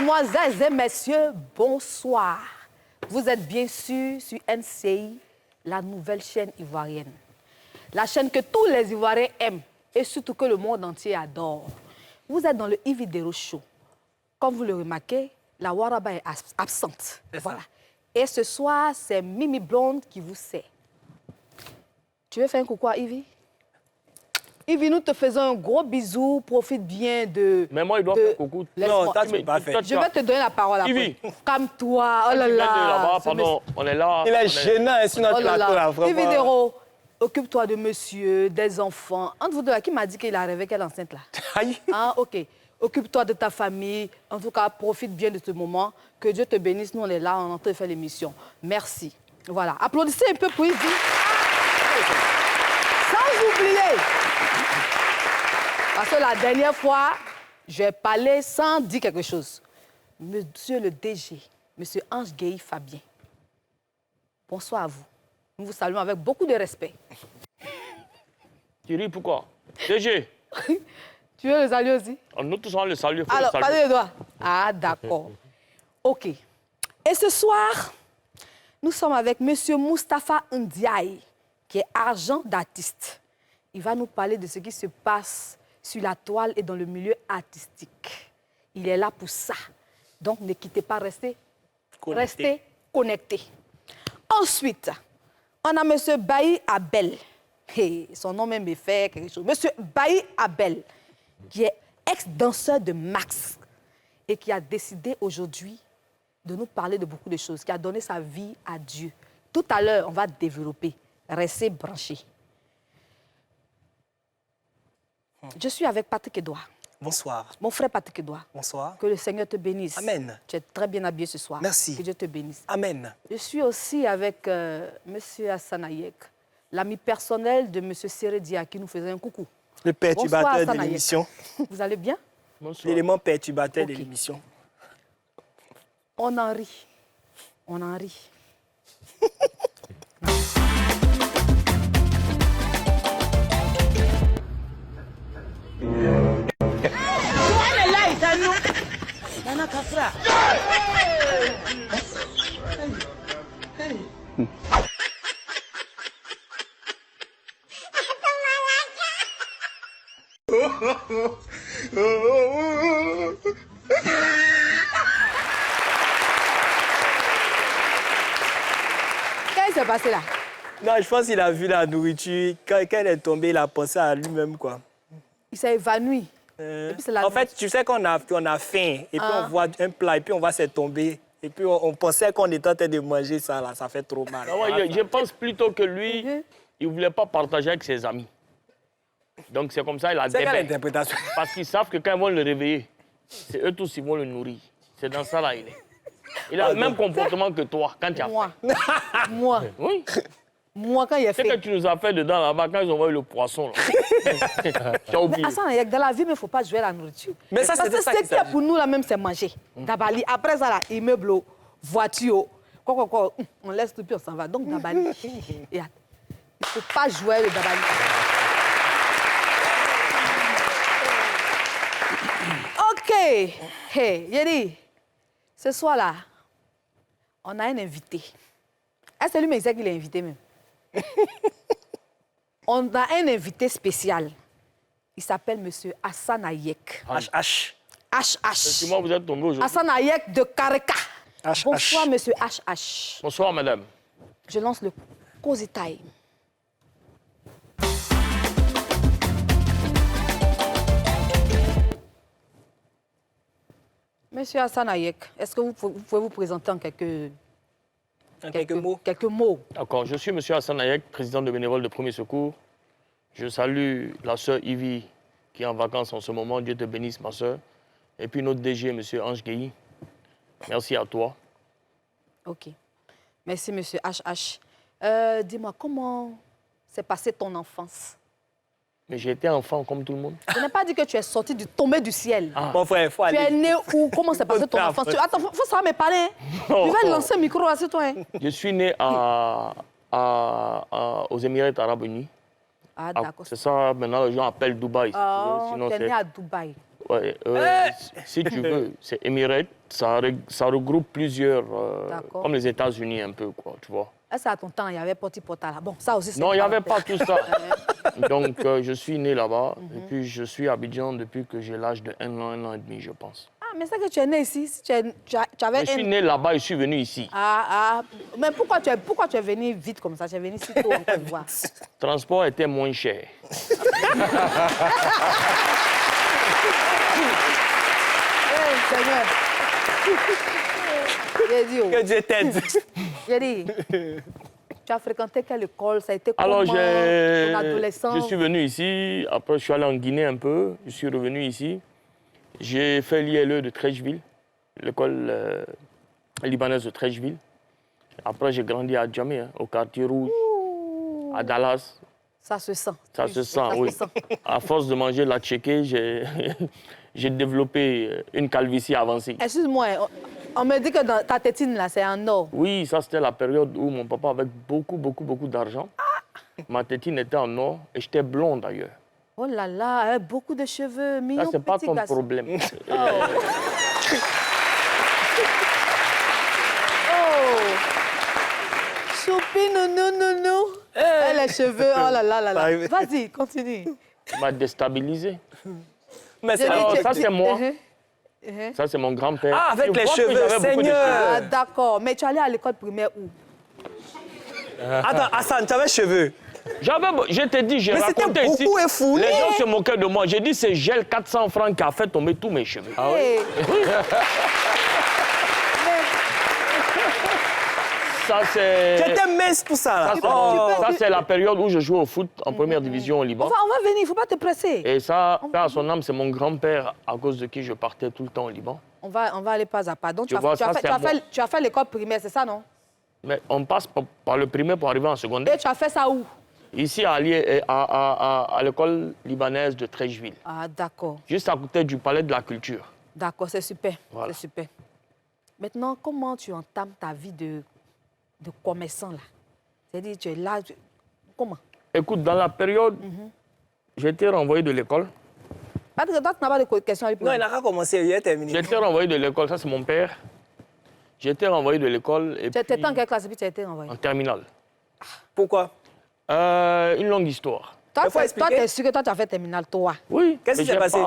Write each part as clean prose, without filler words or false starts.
Mesdemoiselles et messieurs, bonsoir. Vous êtes bien sûr sur NCI, la nouvelle chaîne ivoirienne. La chaîne que tous les Ivoiriens aiment et surtout que le monde entier adore. Vous êtes dans le Ividero Show. Comme vous le remarquez, la Waraba est absente. Voilà. Et ce soir, c'est Mimi Blonde qui vous sert. Tu veux faire un coucou à Ivy? Ivy, nous te faisons un gros bisou. Profite bien de... Mais moi, il doit faire coucou. Non, toi, tu peux pas faire. Je vais te donner la parole après. Ivy. Calme-toi. Oh là là. Pardon, on est là. Il est gênant, hein, sur notre plateau, là, vraiment. Ividero, occupe-toi de monsieur, des enfants. Entre vous deux, qui m'a dit qu'il a rêvé qu'elle est enceinte là? Aïe. Ah, ok. Occupe-toi de ta famille. En tout cas, profite bien de ce moment. Que Dieu te bénisse. Nous, on est là, on est en train de faire l'émission. Merci. Voilà. Applaudissez un peu pour Ivy. Sans oublier. Parce que la dernière fois, j'ai parlé sans dire quelque chose. Monsieur le DG, monsieur Ange Gueye Fabien, bonsoir à vous. Nous vous saluons avec beaucoup de respect. Tu ris pourquoi? DG. Tu veux le saluer aussi? Nous tous, on le salue. Alors, parlez les doigts. Ah, d'accord. OK. Et ce soir, nous sommes avec monsieur Moustapha Ndiaye, qui est agent d'artiste. Il va nous parler de ce qui se passe sur la toile et dans le milieu artistique. Il est là pour ça. Donc, ne quittez pas, restez connectés. Ensuite, on a M. Bailly Abel. Hey, son nom même me fait quelque chose. M. Bailly Abel, qui est ex-danseur de Max et qui a décidé aujourd'hui de nous parler de beaucoup de choses, qui a donné sa vie à Dieu. Tout à l'heure, on va développer. Restez branchés. Je suis avec Patrick Edouard. Bonsoir. Mon frère Patrick Edouard. Bonsoir. Que le Seigneur te bénisse. Amen. Tu es très bien habillé ce soir. Merci. Que Dieu te bénisse. Amen. Je suis aussi avec M. Hassan Hayek, l'ami personnel de M. Seredia qui nous faisait un coucou. Le perturbateur de l'émission. Vous allez bien? Bonsoir. L'élément perturbateur de Ok. l'émission. On en rit. On en rit. Qu'est-ce qui s'est passé là? Non, je pense qu'il a vu la nourriture. Quand elle est tombée, il a pensé à lui-même, quoi. Il s'est évanoui. Et puis c'est la En fait, tu sais qu'on a faim, et puis on voit un plat, et puis on va se tomber. Et puis on pensait qu'on était en train de manger ça, là. Ça fait trop mal. Ah ouais, je pense plutôt que lui, il ne voulait pas partager avec ses amis. Donc c'est comme ça, il a C'est quelle débat. interprétation? Parce qu'ils savent que quand ils vont le réveiller, c'est eux tous qui vont le nourrir. C'est dans ça là, il est. Il a le même comportement que toi quand tu as Moi. faim. Moi. Oui. Moi, quand il est C'est que fait. tu nous as fait dedans là-bas quand ils ont envoyé le poisson. Là. Tu as oublié. Hassan Hayek, dans la vie, il ne faut pas jouer à la nourriture. Mais ça, parce c'était que ça ce qu'il qui est s'agit. pour nous, là même, c'est manger. Dabali. Après ça, là, immeuble, voiture, quoi. On laisse tout, puis on s'en va. Donc, Dabali. Il ne faut pas jouer le Dabali. OK. Hey, Yeri, ce soir-là, on a un invité. Est-ce que c'est lui, mais c'est qui l'a invité même? On a un invité spécial. Il s'appelle M. Hassan Hayek. HH. HH. Effectivement, vous êtes tombé aujourd'hui. Hassan Hayek de Kareka. HH. Bonsoir, M. HH. Bonsoir, madame. Je lance le Cozy Time. Monsieur Hassan Hayek, est-ce que vous pouvez vous présenter en quelques mots. Quelques mots. D'accord, je suis M. Hassan Hayek, président de Bénévoles de Premier Secours. Je salue la sœur Ivy qui est en vacances en ce moment. Dieu te bénisse, ma sœur. Et puis notre DG, M. Ange Gueye. Merci à toi. OK. Merci, monsieur HH. Dis-moi, comment s'est passée ton enfance? Mais j'ai été enfant comme tout le monde. Je n'ai pas dit que tu es sorti tombé du ciel. Mon frère, il faut Tu aller. es né où? Comment s'est passée ton enfance? Attends, il faut savoir me parler. Hein? Je vais lancer un micro, assieds-toi. Hein? Je suis né aux Émirats Arabes Unis. Ah, d'accord. C'est ça, maintenant, les gens appellent Dubaï. Si tu veux. Oh, Sinon, tu es c'est... né à Dubaï. Ouais, si tu veux, c'est Emirates ça regroupe plusieurs, D'accord. comme les États-Unis un peu, quoi, tu vois. Est-ce à ton temps, il y avait Poti Pota là? Bon, ça aussi, c'est... Non, il n'y avait pas tout ça. Donc, je suis né là-bas et puis je suis à Abidjan depuis que j'ai l'âge de 1 an et demi, je pense. Ah, mais c'est que tu es né ici. Si tu avais Je suis né là-bas et je suis venu ici. Mais pourquoi tu es venu vite comme ça? Tu es venu si tôt en Côte d'Ivoire. Le transport était moins cher. Seigneur. J'ai dit, Que Dieu t'aide. J'ai dit, tu as fréquenté quelle école? Ça a été comment Alors, ton je adolescence? suis venu ici, après je suis allé en Guinée un peu, je suis revenu ici. J'ai fait l'ILE de Trècheville, l'école libanaise de Trècheville. Après, j'ai grandi à Djamé, hein, au quartier rouge, à Dallas. Ça se sent. Ça se sent, oui. À force de manger la tchéké, j'ai développé une calvitie avancée. Excuse-moi, on me dit que dans ta tétine, là, c'est en or. Oui, ça c'était la période où mon papa avait beaucoup d'argent. Ma tétine était en or et j'étais blond d'ailleurs. Oh là là, avec beaucoup de cheveux, mignon Ça, c'est pas petit ton garçon. problème. Oh. Oh. Choupi, nounou. Les cheveux, oh là là là là. Vas-y, continue. Ça m'a déstabilisé. Mais c'est Alors, ça, c'est moi. Uh-huh. Ça, c'est mon grand-père. Ah, avec Je les vois que cheveux, j'avais beaucoup de Seigneur. Ah, d'accord. Mais tu es allé à l'école primaire où? Attends, Hassan, tu avais cheveux. Je t'ai dit, j'ai Mais c'était raconté ici. beaucoup effoulé. Les gens se moquaient de moi. J'ai dit, c'est gel 400 francs qui a fait tomber tous mes cheveux. Ah oui? Ça, c'est... J'étais mince pour ça. Là. Ça, c'est la période où je jouais au foot en première division au Liban. On va venir, il ne faut pas te presser. Et ça, père à son âme, c'est mon grand-père à cause de qui je partais tout le temps au Liban. On va aller pas à pas. Donc, Tu vois, ça, c'est à moi. tu as fait l'école primaire, c'est ça, non? Mais on passe par le primaire pour arriver en secondaire. Et tu as fait ça où? Ici, à l'école libanaise de Trècheville. Ah, d'accord. Juste à côté du palais de la culture. D'accord, c'est super. Voilà. C'est super. Maintenant, comment tu entames ta vie de commerçant, là? C'est-à-dire, tu es là... Comment? Écoute, dans la période, j'ai été renvoyé de l'école. Parce que toi, tu n'as pas de questions. Non, il n'a pas commencé, il a terminé. J'ai été renvoyé de l'école, ça c'est mon père. J'ai été renvoyé de l'école et Tu étais puis en quelle classe et puis tu as été envoyé? en terminale. Pourquoi? Une longue histoire. Toi, Il faut expliquer. tu es sûr que toi, tu as fait terminale, toi. Oui. Qu'est-ce mais qui s'est j'ai passé?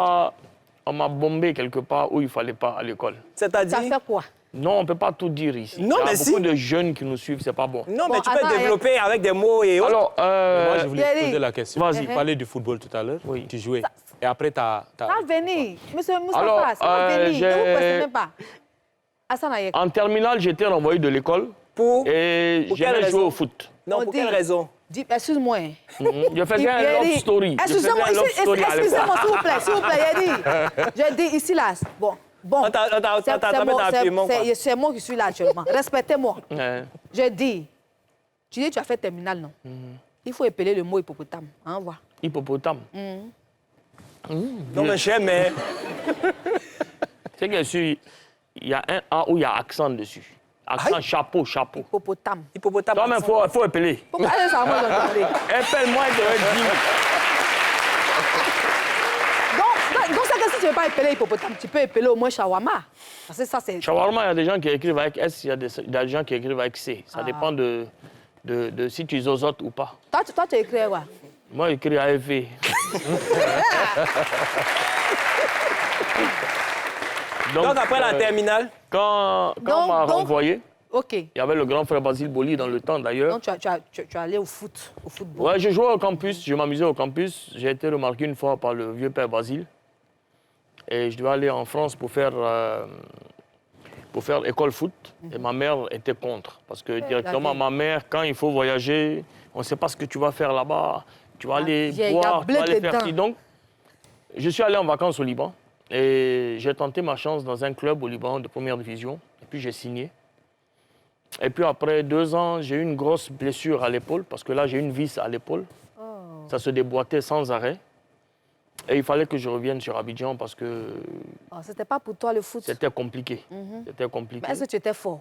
On m'a bombé quelque part où il ne fallait pas à l'école. Tu as C'est-à-dire? fait quoi? Non, on ne peut pas tout dire ici. Non, Il y a mais beaucoup si. de jeunes qui nous suivent, c'est pas bon. Non, Bon, mais tu peux attends, développer avec des mots et autres. Alors, Moi, je voulais Thierry. te poser la question. Vas-y. Tu parlais du football tout à l'heure. Oui. Tu jouais. Et après, tu as... Ça va venir. Monsieur Alors, Moustapha, ça va venir. Ne vous pressez même pas. Hassan Ayek. en terminale, j'ai été renvoyé de l'école Pour et Pour quelle j'aimais jouer raison? au foot. Non, On pour dit- quelle raison? Excuse-moi. Je faisais un love story. Je faisais Excusez-moi, un love story à l'époque. excusez-moi, s'il vous plaît, j'ai dit ici, là. Bon. C'est moi qui suis là actuellement. Respectez-moi. Ouais. Je dis, tu dis tu as fait terminale, non? Il faut épeler le mot hippopotame. Hein, voilà. Hippopotame. Non, mais j'aime, mais... C'est que il y a un A où il y a accent dessus. Accent, Aïe. chapeau. Hippopotame. Hippopotame. Toi-même, il faut épeler. Pourquoi est-ce que ça moi j'entendais? Appelle-moi, je te dis. Donc c'est que si tu ne veux pas épeler hippopotame, tu peux épeler au moins shawarma. Parce que ça, c'est... Shawarma, il y a des gens qui écrivent avec S, il y a des gens qui écrivent avec C. Ça dépend de si tu zozotes ou pas. Toi, tu écris quoi? Moi, j'écris AFV. Donc, après la terminale, Quand on m'a renvoyé, OK. il y avait le grand frère Basile Boli dans le temps d'ailleurs. Donc, tu es allé au football. Ouais, je jouais au campus, je m'amusais au campus. J'ai été remarqué une fois par le vieux père Basile. Et je devais aller en France pour faire école foot. Et ma mère était contre. Parce que directement, ma mère, quand il faut voyager, on ne sait pas ce que tu vas faire là-bas. Tu vas aller boire, tu vas aller faire ci. Donc, je suis allé en vacances au Liban. Et j'ai tenté ma chance dans un club au Liban de première division. Et puis j'ai signé. Et puis après 2 ans, j'ai eu une grosse blessure à l'épaule, parce que là, j'ai une vis à l'épaule. Ça se déboîtait sans arrêt. Et il fallait que je revienne sur Abidjan parce que Oh, c'était pas pour toi le foot. c'était compliqué. C'était compliqué. Mais est-ce que tu étais fort?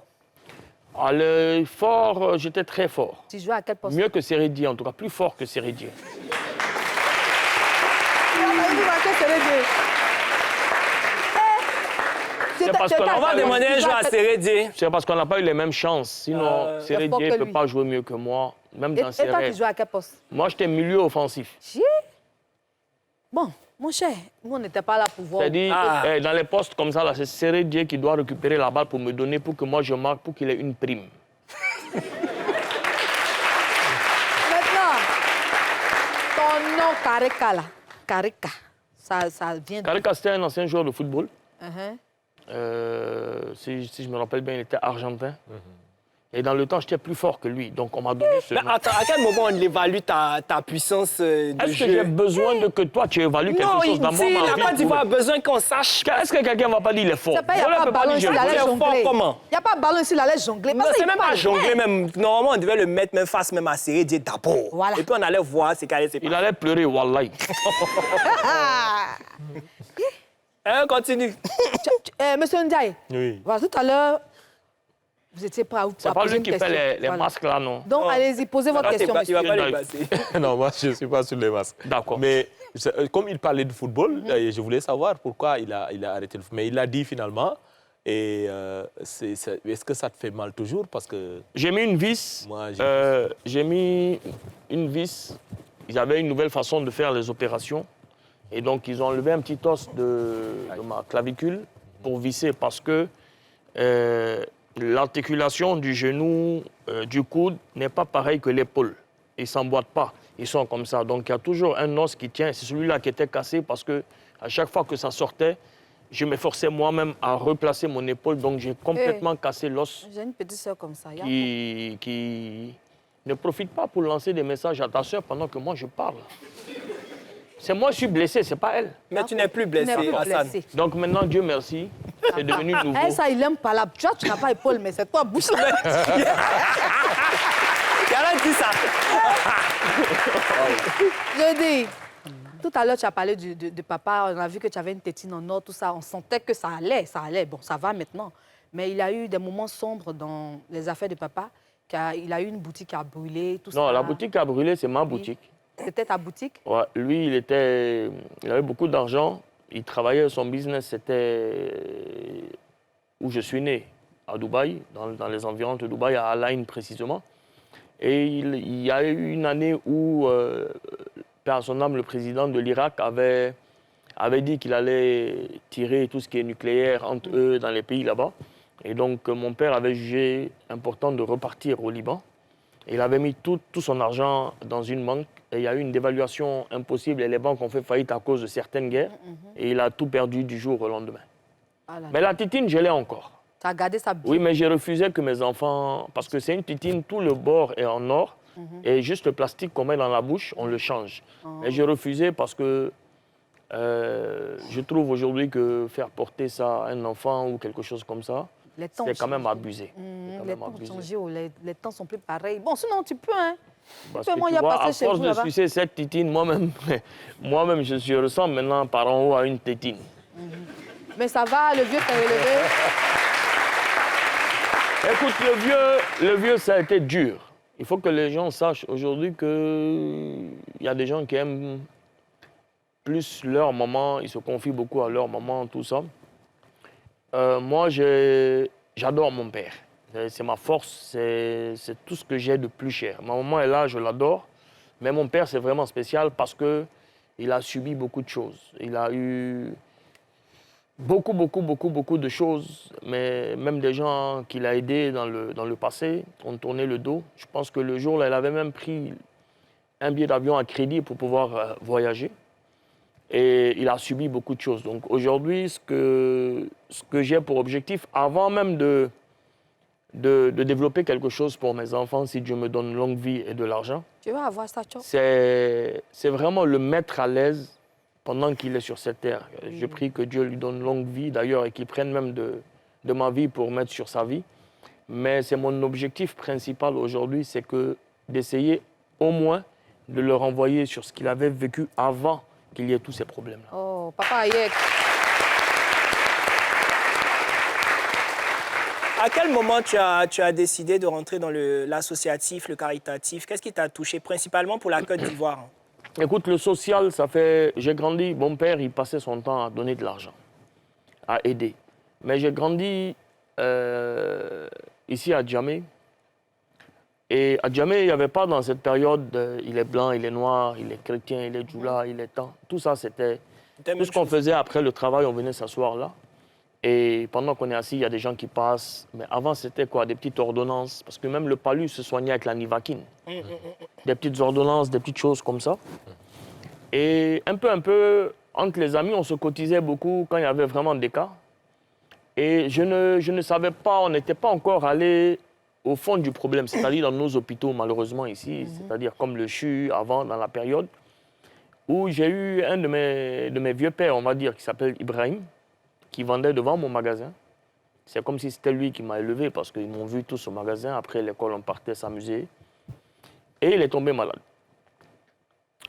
Fort, j'étais très fort. Tu jouais à quel poste? Mieux que Sérédier, en tout cas, plus fort que Sérédier. C'est parce qu'on On va demander un joueur à Sérédié. C'est parce qu'on n'a pas eu les mêmes chances. Sinon, C'est fort Sérédié que ne peut lui. pas jouer mieux que moi, même Et dans ses toi, tu rêves. joues à quel poste? Moi, j'étais milieu offensif. Chier. Bon, mon cher, nous, on n'était pas là pour voir. C'est-à-dire, Ah. dans les postes comme ça, là, c'est Sérédié qui doit récupérer la balle pour me donner, pour que moi je marque, pour qu'il ait une prime. Maintenant, ton nom, Kareka, là. Kareka, ça vient de... Kareka, c'était un ancien joueur de football. Uh-huh. Si je me rappelle bien, il était argentin. Et dans le temps, j'étais plus fort que lui. Donc, on m'a donné ce Mais nom. attends, à quel moment on évalue ta puissance de Est-ce que jeu? j'ai besoin de que toi, tu évalues Non, quelque chose dans moi? la Côte d'Ivoire a besoin qu'on sache. Est-ce que quelqu'un ne va pas dire il est fort? Il n'y a Voilà, pas peut de ballon dire, ici, je il allait Tu es fort jongler. comment? Il n'y a pas de ballon ici, il allait jongler. Non, Parce c'est qu'il même pas parle. jongler, même. Normalement, on devait le mettre même face même à Sérédié d'abord. Voilà. Et puis on allait voir c'est qu'elle s'est Il allait pleurer, wallahi. Ah. Hein, continue. Monsieur Ndiaye, Oui. voilà, tout à l'heure, vous étiez prêt à C'est pas lui qui fait les masques là, non? Donc, Oh. allez-y, posez votre question, Il va monsieur. pas les passer. Non, moi, je ne suis pas sur les masques. D'accord. Mais comme il parlait de football, je voulais savoir pourquoi il a arrêté le football. Mais il l'a dit finalement. Et est-ce que ça te fait mal toujours? Parce que J'ai mis une vis. Moi, J'ai mis une vis. Ils avaient une nouvelle façon de faire les opérations. Et donc, ils ont enlevé un petit os de ma clavicule pour visser parce que l'articulation du genou, du coude n'est pas pareille que l'épaule. Ils ne s'emboîtent pas. Ils sont comme ça. Donc, il y a toujours un os qui tient. C'est celui-là qui était cassé parce que à chaque fois que ça sortait, je m'efforçais moi-même à replacer mon épaule. Donc, j'ai complètement cassé l'os J'ai une petite soeur comme ça. qui ne profite pas pour lancer des messages à ta soeur pendant que moi je parle. C'est moi qui suis blessé, c'est pas elle. Mais tu n'es plus Tu n'es blessé, pas Hassan. blessé. Donc maintenant, Dieu merci, c'est devenu nouveau. Eh, ça, il aime pas là. Tu vois, tu n'as pas épaule, mais c'est toi, bouche là. Yara dit ça. Je dis, tout à l'heure, tu as parlé de papa. On a vu que tu avais une tétine en or, tout ça. On sentait que ça allait, ça allait. Bon, ça va maintenant. Mais il a eu des moments sombres dans les affaires de papa. Il a eu une boutique qui a brûlé, tout ça. Non, la boutique a brûlé, c'est ma boutique. C'était ta boutique? Ouais, lui, il avait beaucoup d'argent. Il travaillait, son business, c'était où je suis né, à Dubaï, dans les environs de Dubaï, à Al Ain précisément. Et il y a eu une année où, père à son âme, le président de l'Irak avait dit qu'il allait tirer tout ce qui est nucléaire entre eux dans les pays là-bas. Et donc, mon père avait jugé important de repartir au Liban. Il avait mis tout son argent dans une banque et il y a eu une dévaluation impossible et les banques ont fait faillite à cause de certaines guerres et il a tout perdu du jour au lendemain. Ah là Mais là. la titine, je l'ai encore. Tu as gardé ça bien. Oui, mais j'ai refusé que mes enfants... Parce que c'est une titine, tout le bord est en or et juste le plastique qu'on met dans la bouche, on le change. Et j'ai refusé parce que je trouve aujourd'hui que faire porter ça à un enfant ou quelque chose comme ça, Les temps c'est quand ont même changé. abusé. C'est quand Les même temps ont abusé. changé, oh, les temps sont plus pareils. Bon, sinon, tu peux, hein. Parce Tu peux, que moi, tu il y a vois, passé à chez force vous, de là-bas. sucer cette titine, moi-même, je ressemble maintenant par en haut à une tétine. Mais ça va, le vieux t'a relevé. Écoute, le vieux, ça a été dur. Il faut que les gens sachent aujourd'hui qu'il y a des gens qui aiment plus leur maman, ils se confient beaucoup à leur maman, tout ça. Moi, j'adore mon père. C'est ma force, c'est tout ce que j'ai de plus cher. Ma maman est là, je l'adore. Mais mon père, c'est vraiment spécial parce qu'il a subi beaucoup de choses. Il a eu beaucoup de choses. Mais même des gens qu'il a aidés dans le passé ont tourné le dos. Je pense que le jour-là, il avait même pris un billet d'avion à crédit pour pouvoir voyager. Et il a subi beaucoup de choses. Donc aujourd'hui, ce que j'ai pour objectif, avant même de développer quelque chose pour mes enfants, si Dieu me donne longue vie et de l'argent, Tu vas avoir ça, tu vois. c'est vraiment le mettre à l'aise pendant qu'il est sur cette terre. Je prie que Dieu lui donne longue vie d'ailleurs et qu'il prenne même de ma vie pour mettre sur sa vie. Mais c'est mon objectif principal aujourd'hui, c'est d'essayer au moins de le renvoyer sur ce qu'il avait vécu avant qu'il y ait tous ces problèmes-là. Oh, papa Ayek. À quel moment tu as décidé de rentrer dans l'associatif, le caritatif? Qu'est-ce qui t'a touché principalement pour la Côte d'Ivoire? Écoute, le social, ça fait... J'ai grandi, mon père, il passait son temps à donner de l'argent, à aider. Mais j'ai grandi ici à Djamé. Et à Djamé, il n'y avait pas dans cette période, il est blanc, il est noir, il est chrétien, il est djoula, il est tant. Tout ça, c'était... Tout ce qu'on faisait après le travail, on venait s'asseoir là. Et pendant qu'on est assis, il y a des gens qui passent. Mais avant, c'était quoi? Des petites ordonnances. Parce que même le palu se soignait avec la nivaquine. Des petites ordonnances, des petites choses comme ça. Et un peu, entre les amis, on se cotisait beaucoup quand il y avait vraiment des cas. Et je ne savais pas, on n'était pas encore allé au fond du problème, c'est-à-dire dans nos hôpitaux, malheureusement, ici, c'est-à-dire comme le CHU, avant, dans la période, où j'ai eu un de mes vieux pères, on va dire, qui s'appelle Ibrahim, qui vendait devant mon magasin. C'est comme si c'était lui qui m'a élevé, parce qu'ils m'ont vu tous au magasin. Après l'école, on partait s'amuser. Et il est tombé malade.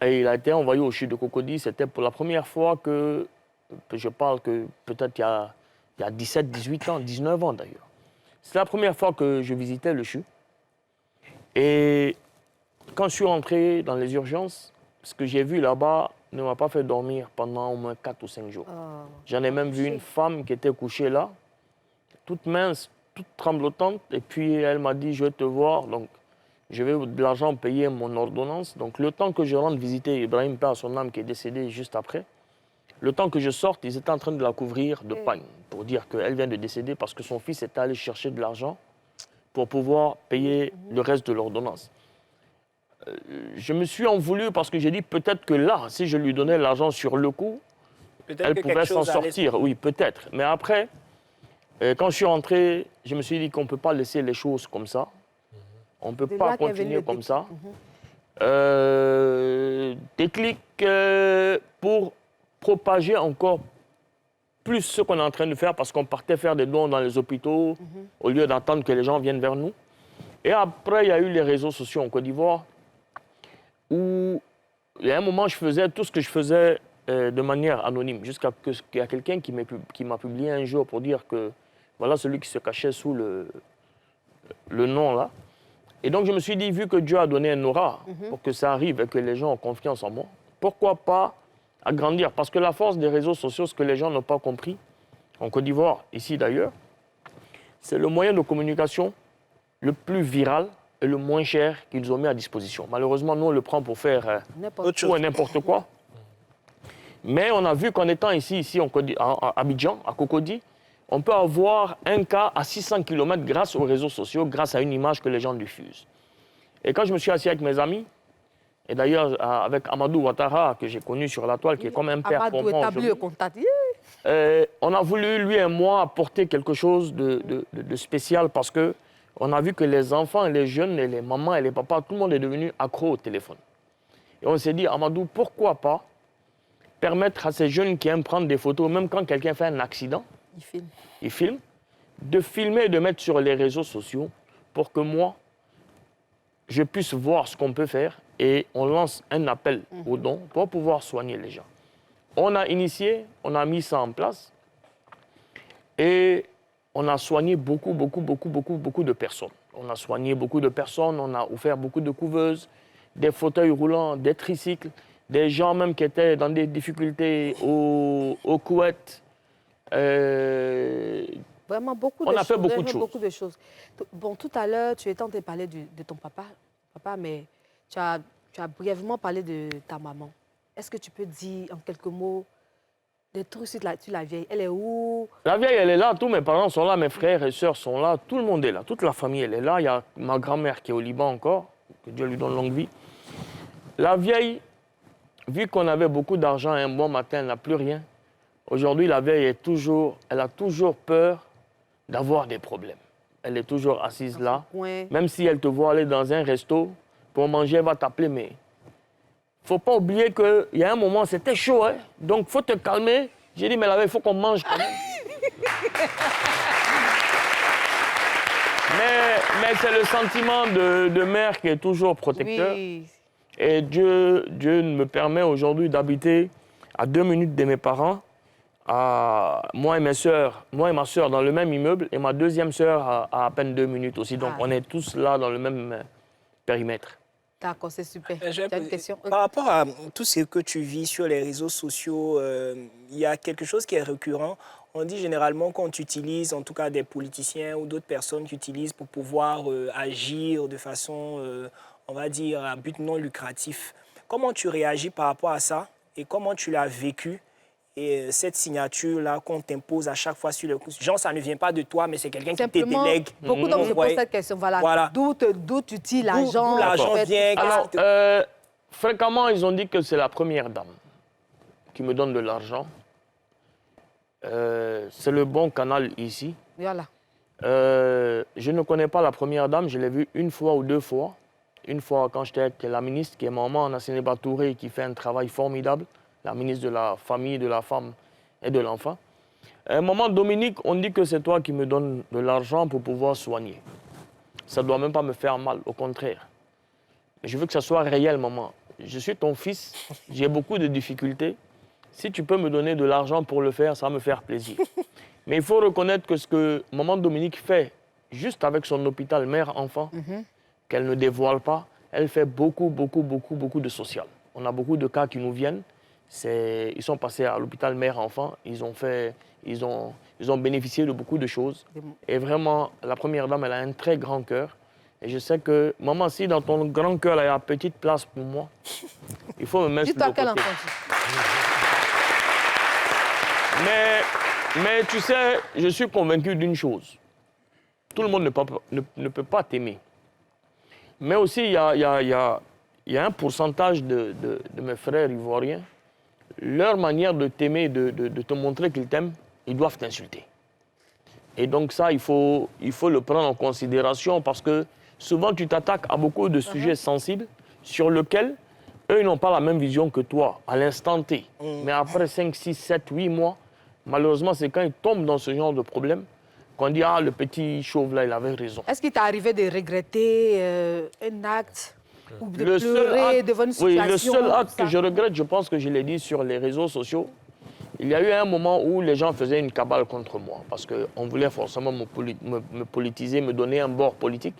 Et il a été envoyé au CHU de Cocody. C'était pour la première fois que je parle que peut-être il y a 17, 18 ans, 19 ans d'ailleurs. C'est la première fois que je visitais le CHU. Et quand je suis rentré dans les urgences, ce que j'ai vu là-bas ne m'a pas fait dormir pendant au moins 4 ou 5 jours. J'en ai même vu une femme qui était couchée là, toute mince, toute tremblotante. Et puis elle m'a dit, je vais te voir. Donc je vais de l'argent payer mon ordonnance. Donc le temps que je rentre visiter Ibrahim, père à son âme, qui est décédé juste après, le temps que je sorte, ils étaient en train de la couvrir de pagne pour dire qu'elle vient de décéder parce que son fils était allé chercher de l'argent pour pouvoir payer le reste de l'ordonnance. Je me suis en voulu parce que j'ai dit peut-être que là, si je lui donnais l'argent sur le coup, elle pouvait s'en sortir. Oui, peut-être. Mais après, quand je suis rentré, je me suis dit qu'on ne peut pas laisser les choses comme ça. On ne peut pas continuer comme ça. Déclic pour propager encore plus ce qu'on est en train de faire parce qu'on partait faire des dons dans les hôpitaux au lieu d'attendre que les gens viennent vers nous. Et après, il y a eu les réseaux sociaux en Côte d'Ivoire où, il y a un moment, je faisais tout ce que je faisais de manière anonyme jusqu'à ce qu'il y a quelqu'un qui m'a publié un jour pour dire que voilà celui qui se cachait sous le nom là. Et donc, je me suis dit, vu que Dieu a donné un aura pour que ça arrive et que les gens ont confiance en moi, pourquoi pas agrandir? Parce que la force des réseaux sociaux, ce que les gens n'ont pas compris, en Côte d'Ivoire, ici d'ailleurs, c'est le moyen de communication le plus viral et le moins cher qu'ils ont mis à disposition. Malheureusement, nous, on le prend pour faire tout et n'importe quoi. Mais on a vu qu'en étant ici à Abidjan, à Cocody, on peut avoir un cas à 600 km grâce aux réseaux sociaux, grâce à une image que les gens diffusent. Et quand je me suis assis avec mes amis, et d'ailleurs avec Amadou Ouattara, que j'ai connu sur la toile, qui est comme un père pour moi aujourd'hui, on a voulu, lui et moi, apporter quelque chose de spécial parce qu'on a vu que les enfants et les jeunes, et les mamans et les papas, tout le monde est devenu accro au téléphone. Et on s'est dit, Amadou, pourquoi pas permettre à ces jeunes qui aiment prendre des photos, même quand quelqu'un fait un accident, il filme, de filmer et de mettre sur les réseaux sociaux pour que moi, je puisse voir ce qu'on peut faire et on lance un appel aux dons pour pouvoir soigner les gens. On a initié, on a mis ça en place et on a soigné beaucoup de personnes. On a soigné beaucoup de personnes, on a offert beaucoup de couveuses, des fauteuils roulants, des tricycles, des gens même qui étaient dans des difficultés au Koweït. Vraiment beaucoup on a fait beaucoup de choses. Bon, tout à l'heure, tu étais en train de parler de ton papa, mais tu as brièvement parlé de ta maman. Est-ce que tu peux dire en quelques mots des trucs sur la vieille? Elle est où? La vieille, elle est là, tous mes parents sont là, mes frères et sœurs sont là, tout le monde est là, toute la famille, elle est là. Il y a ma grand-mère qui est au Liban encore, que Dieu lui donne longue vie. La vieille, vu qu'on avait beaucoup d'argent, un bon matin, elle n'a plus rien. Aujourd'hui, la vieille elle a toujours peur d'avoir des problèmes. Elle est toujours assise là. Même si elle te voit aller dans un resto pour manger, elle va t'appeler. Mais il ne faut pas oublier qu'il y a un moment, c'était chaud. Hein? Donc, il faut te calmer. J'ai dit, mais la vieille, il faut qu'on mange quand même. mais c'est le sentiment de mère qui est toujours protecteur. Oui. Et Dieu me permet aujourd'hui d'habiter à 2 minutes de mes parents. Moi et ma sœur dans le même immeuble et ma deuxième sœur à peine 2 minutes aussi. Donc on est tous là dans le même périmètre. D'accord, c'est super. Je Tu as une question? Par rapport à tout ce que tu vis sur les réseaux sociaux, il y a quelque chose qui est récurrent. On dit généralement qu'on utilise, en tout cas des politiciens ou d'autres personnes qui utilisent pour pouvoir agir de façon, on va dire, à but non lucratif. Comment tu réagis par rapport à ça et comment tu l'as vécu? Et cette signature-là qu'on t'impose à chaque fois sur le coup, genre ça ne vient pas de toi, mais c'est quelqu'un qui te Simplement, délègue. beaucoup d'hommes se posent cette question. Voilà. D'où tu tires l'argent? D'où l'argent en fait, vient. Alors, fréquemment, ils ont dit que c'est la première dame qui me donne de l'argent. C'est le bon canal ici. Voilà. Je ne connais pas la première dame, je l'ai vue une fois ou deux fois. Une fois quand j'étais avec la ministre qui est maman, Nassine Batouré, qui fait un travail formidable, la ministre de la Famille, de la Femme et de l'Enfant. À un moment, Dominique, on dit que c'est toi qui me donnes de l'argent pour pouvoir soigner. Ça ne doit même pas me faire mal, au contraire. Je veux que ça soit réel, maman. Je suis ton fils, j'ai beaucoup de difficultés. Si tu peux me donner de l'argent pour le faire, ça va me faire plaisir. Mais il faut reconnaître que ce que maman Dominique fait, juste avec son hôpital mère-enfant, qu'elle ne dévoile pas, elle fait beaucoup de social. On a beaucoup de cas qui nous viennent. Ils sont passés à l'hôpital mère-enfant, ils ont bénéficié de beaucoup de choses. Et vraiment, la première dame, elle a un très grand cœur. Et je sais que, maman, si dans ton grand cœur, il y a une petite place pour moi, il faut me mettre de côté. Mais tu sais, je suis convaincu d'une chose. Tout le monde ne peut pas t'aimer. Mais aussi, il y a un pourcentage de mes frères ivoiriens, leur manière de t'aimer, de te montrer qu'ils t'aiment, ils doivent t'insulter. Et donc ça, il faut le prendre en considération parce que souvent, tu t'attaques à beaucoup de sujets sensibles sur lesquels eux, ils n'ont pas la même vision que toi, à l'instant T. Mais après 5, 6, 7, 8 mois, malheureusement, c'est quand ils tombent dans ce genre de problème qu'on dit « Ah, le petit chauve-là, il avait raison ». Est-ce qu'il t'est arrivé de regretter un acte ou de pleurer devant une situation? Oui, le seul acte que je regrette, je pense que je l'ai dit sur les réseaux sociaux, il y a eu un moment où les gens faisaient une cabale contre moi parce qu'on voulait forcément me politiser, me donner un bord politique.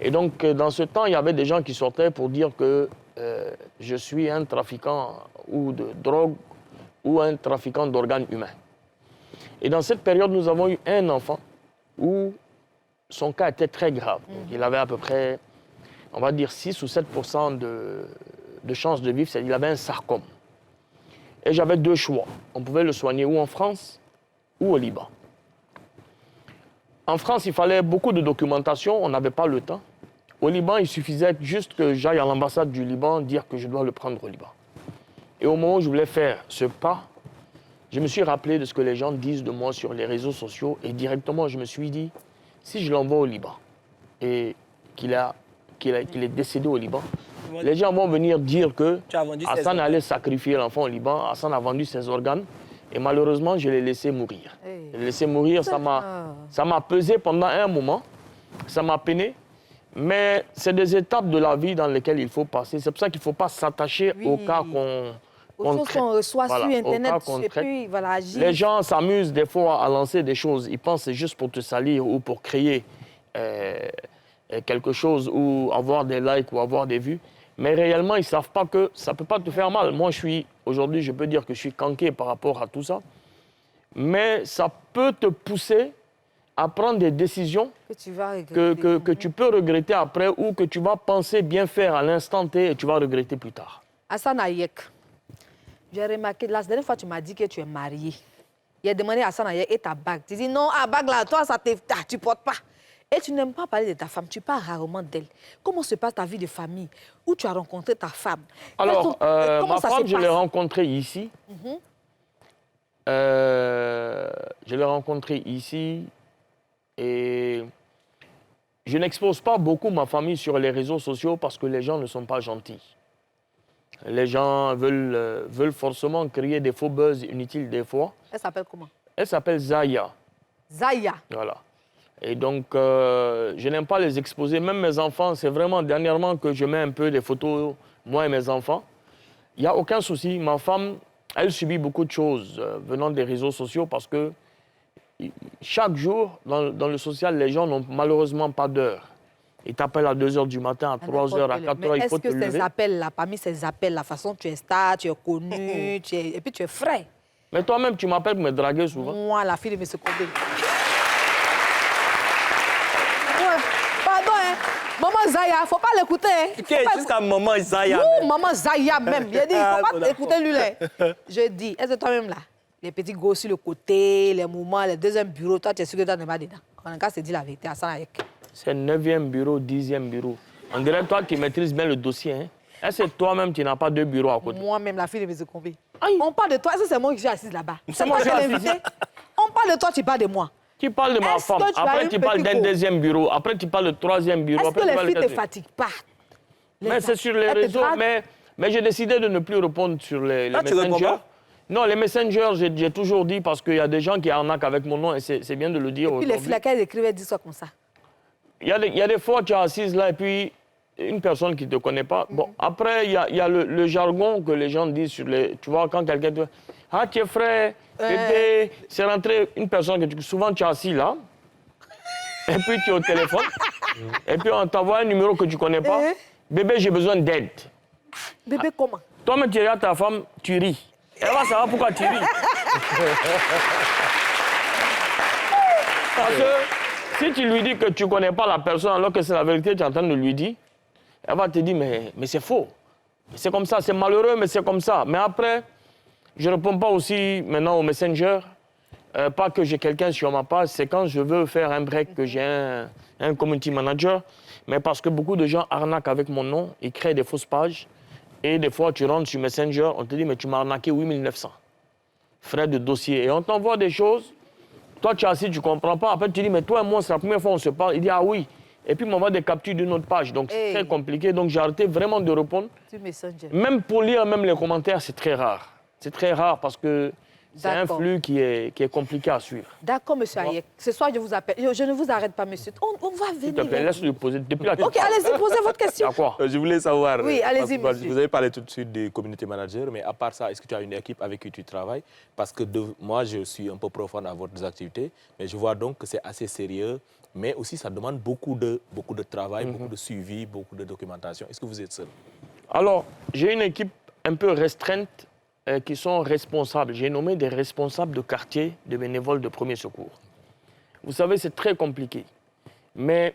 Et donc, dans ce temps, il y avait des gens qui sortaient pour dire que je suis un trafiquant ou de drogue ou un trafiquant d'organes humains. Et dans cette période, nous avons eu un enfant où son cas était très grave. Il avait à peu près, on va dire, 6 ou 7% de chances de vivre, c'est-à-dire qu'il avait un sarcome. Et j'avais deux choix. On pouvait le soigner ou en France ou au Liban. En France, il fallait beaucoup de documentation, on n'avait pas le temps. Au Liban, il suffisait juste que j'aille à l'ambassade du Liban dire que je dois le prendre au Liban. Et au moment où je voulais faire ce pas, je me suis rappelé de ce que les gens disent de moi sur les réseaux sociaux et directement, je me suis dit, si je l'envoie au Liban et qu'il est décédé au Liban, les gens vont venir dire que Hassan allait sacrifier l'enfant au Liban, Hassan a vendu ses organes et malheureusement, je l'ai laissé mourir. Je l'ai laissé mourir, ça m'a pesé pendant un moment, ça m'a peiné, mais c'est des étapes de la vie dans lesquelles il faut passer. C'est pour ça qu'il ne faut pas s'attacher au cas qu'on traite. Qu'on reçoit sur Internet, et puis voilà, agir. Les gens s'amusent des fois à lancer des choses. Ils pensent que c'est juste pour te salir ou pour créer quelque chose ou avoir des likes ou avoir des vues. Mais réellement, ils ne savent pas que ça ne peut pas te faire mal. Moi, aujourd'hui, je peux dire que je suis canqué par rapport à tout ça. Mais ça peut te pousser à prendre des décisions que tu peux regretter après ou que tu vas penser bien faire à l'instant T et tu vas regretter plus tard. Hassan Ayek, j'ai remarqué, la dernière fois, tu m'as dit que tu es marié. Il a demandé à Hassan Ayek et ta bague. Tu dis non, bague là, toi, tu ne portes pas. Et tu n'aimes pas parler de ta femme, tu parles rarement d'elle. Comment se passe ta vie de famille? Où tu as rencontré ta femme? Alors, ma femme, je l'ai rencontrée ici. Je l'ai rencontrée ici et je n'expose pas beaucoup ma famille sur les réseaux sociaux parce que les gens ne sont pas gentils. Les gens veulent forcément créer des faux buzz inutiles des fois. Elle s'appelle comment? Elle s'appelle Zaya. Zaya. Voilà. Et donc, je n'aime pas les exposer. Même mes enfants, c'est vraiment dernièrement que je mets un peu des photos, moi et mes enfants. Il n'y a aucun souci. Ma femme, elle subit beaucoup de choses venant des réseaux sociaux parce que chaque jour, dans le social, les gens n'ont malheureusement pas d'heure. Il t'appelle à 2 h du matin, à 3 h, à 4 h, il faut te lever. Est-ce que ces appels-là, parmi ces appels, la façon tu es star, tu es connu, et puis tu es frais? Mais toi-même, tu m'appelles pour me draguer souvent. Moi, la fille de M. Kobe. Ouais, pardon, hein. Maman Zaya, il ne faut pas l'écouter. Ok, jusqu'à Maman Zaya. Maman Zaya même. Il a dit, il ne faut pas écouter lui. Là. Je dis, est-ce que toi-même là, les petits gosses sur le côté, les mouvements, les deuxième bureaux, toi, tu es sûr que toi, tu n'es pas dedans. On a qu'à se dire la vérité à Sanayek. C'est 9e bureau, 10e bureau. On dirait toi qui maîtrises bien le dossier. Hein? Est-ce que toi-même, tu n'as pas 2 bureaux à côté? Moi-même, la fille de M. Kobe. On parle de toi. Est-ce que c'est moi qui suis assise là-bas? C'est moi toi qui qui suis l'ai invité. On parle de toi, tu parles de moi. Tu parles de ma femme, après tu parles d'un 2e bureau, après tu parles de 3e bureau. Est-ce que les filles ne te fatiguent pas? Mais c'est sur les réseaux, mais j'ai décidé de ne plus répondre sur les messengers. Non, les messengers, j'ai toujours dit parce qu'il y a des gens qui arnaquent avec mon nom et c'est bien de le dire. Et puis les filles laquelle écrivaient disent ça comme ça. Il y a des fois, tu es assise là et puis une personne qui ne te connaît pas. Bon, après, il y a le jargon que les gens disent sur les... Tu vois, quand quelqu'un te dit « Ah, tu es frère, bébé, c'est rentré une personne que souvent tu es assis là. Et puis tu es au téléphone. Et puis on t'envoie un numéro que tu ne connais pas. Bébé, j'ai besoin d'aide. Bébé, comment? Toi-même, tu regardes ta femme, tu ris. Elle va savoir pourquoi tu ris. Parce que si tu lui dis que tu ne connais pas la personne alors que c'est la vérité, tu es en train de lui dire, elle va te dire, mais c'est faux. C'est comme ça, c'est malheureux, mais c'est comme ça. Mais après, je ne réponds pas aussi maintenant au Messenger. Pas que j'ai quelqu'un sur ma page, c'est quand je veux faire un break que j'ai un community manager. Mais parce que beaucoup de gens arnaquent avec mon nom, ils créent des fausses pages. Et des fois, tu rentres sur Messenger, on te dit, mais tu m'as arnaqué 8900. Frais de dossier. Et on t'envoie des choses. Toi, tu es assis, tu ne comprends pas. Après, tu dis, mais toi et moi, c'est la première fois qu'on se parle. Il dit, ah oui. Et puis, il m'envoie des captures d'une autre page. Donc, c'est très compliqué. Donc, j'ai arrêté vraiment de répondre. Même pour lire même les commentaires, c'est très rare. C'est très rare parce que c'est un flux qui est compliqué à suivre. D'accord, monsieur Hayek. Ce soir, je vous appelle. Je ne vous arrête pas, monsieur. On va venir. S'il te plaît, laisse-le poser. Depuis la OK, allez-y, posez votre question. D'accord. Je voulais savoir... Oui, allez-y, monsieur. Vous avez parlé tout de suite des community managers, mais à part ça, est-ce que tu as une équipe avec qui tu travailles? Parce que moi, je suis un peu profane à votre activité, mais je vois donc que c'est assez sérieux, mais aussi ça demande beaucoup de travail, beaucoup de suivi, beaucoup de documentation. Est-ce que vous êtes seul? Alors, j'ai une équipe un peu restreinte qui sont responsables. J'ai nommé des responsables de quartier, de bénévoles de premier secours. Vous savez, c'est très compliqué. Mais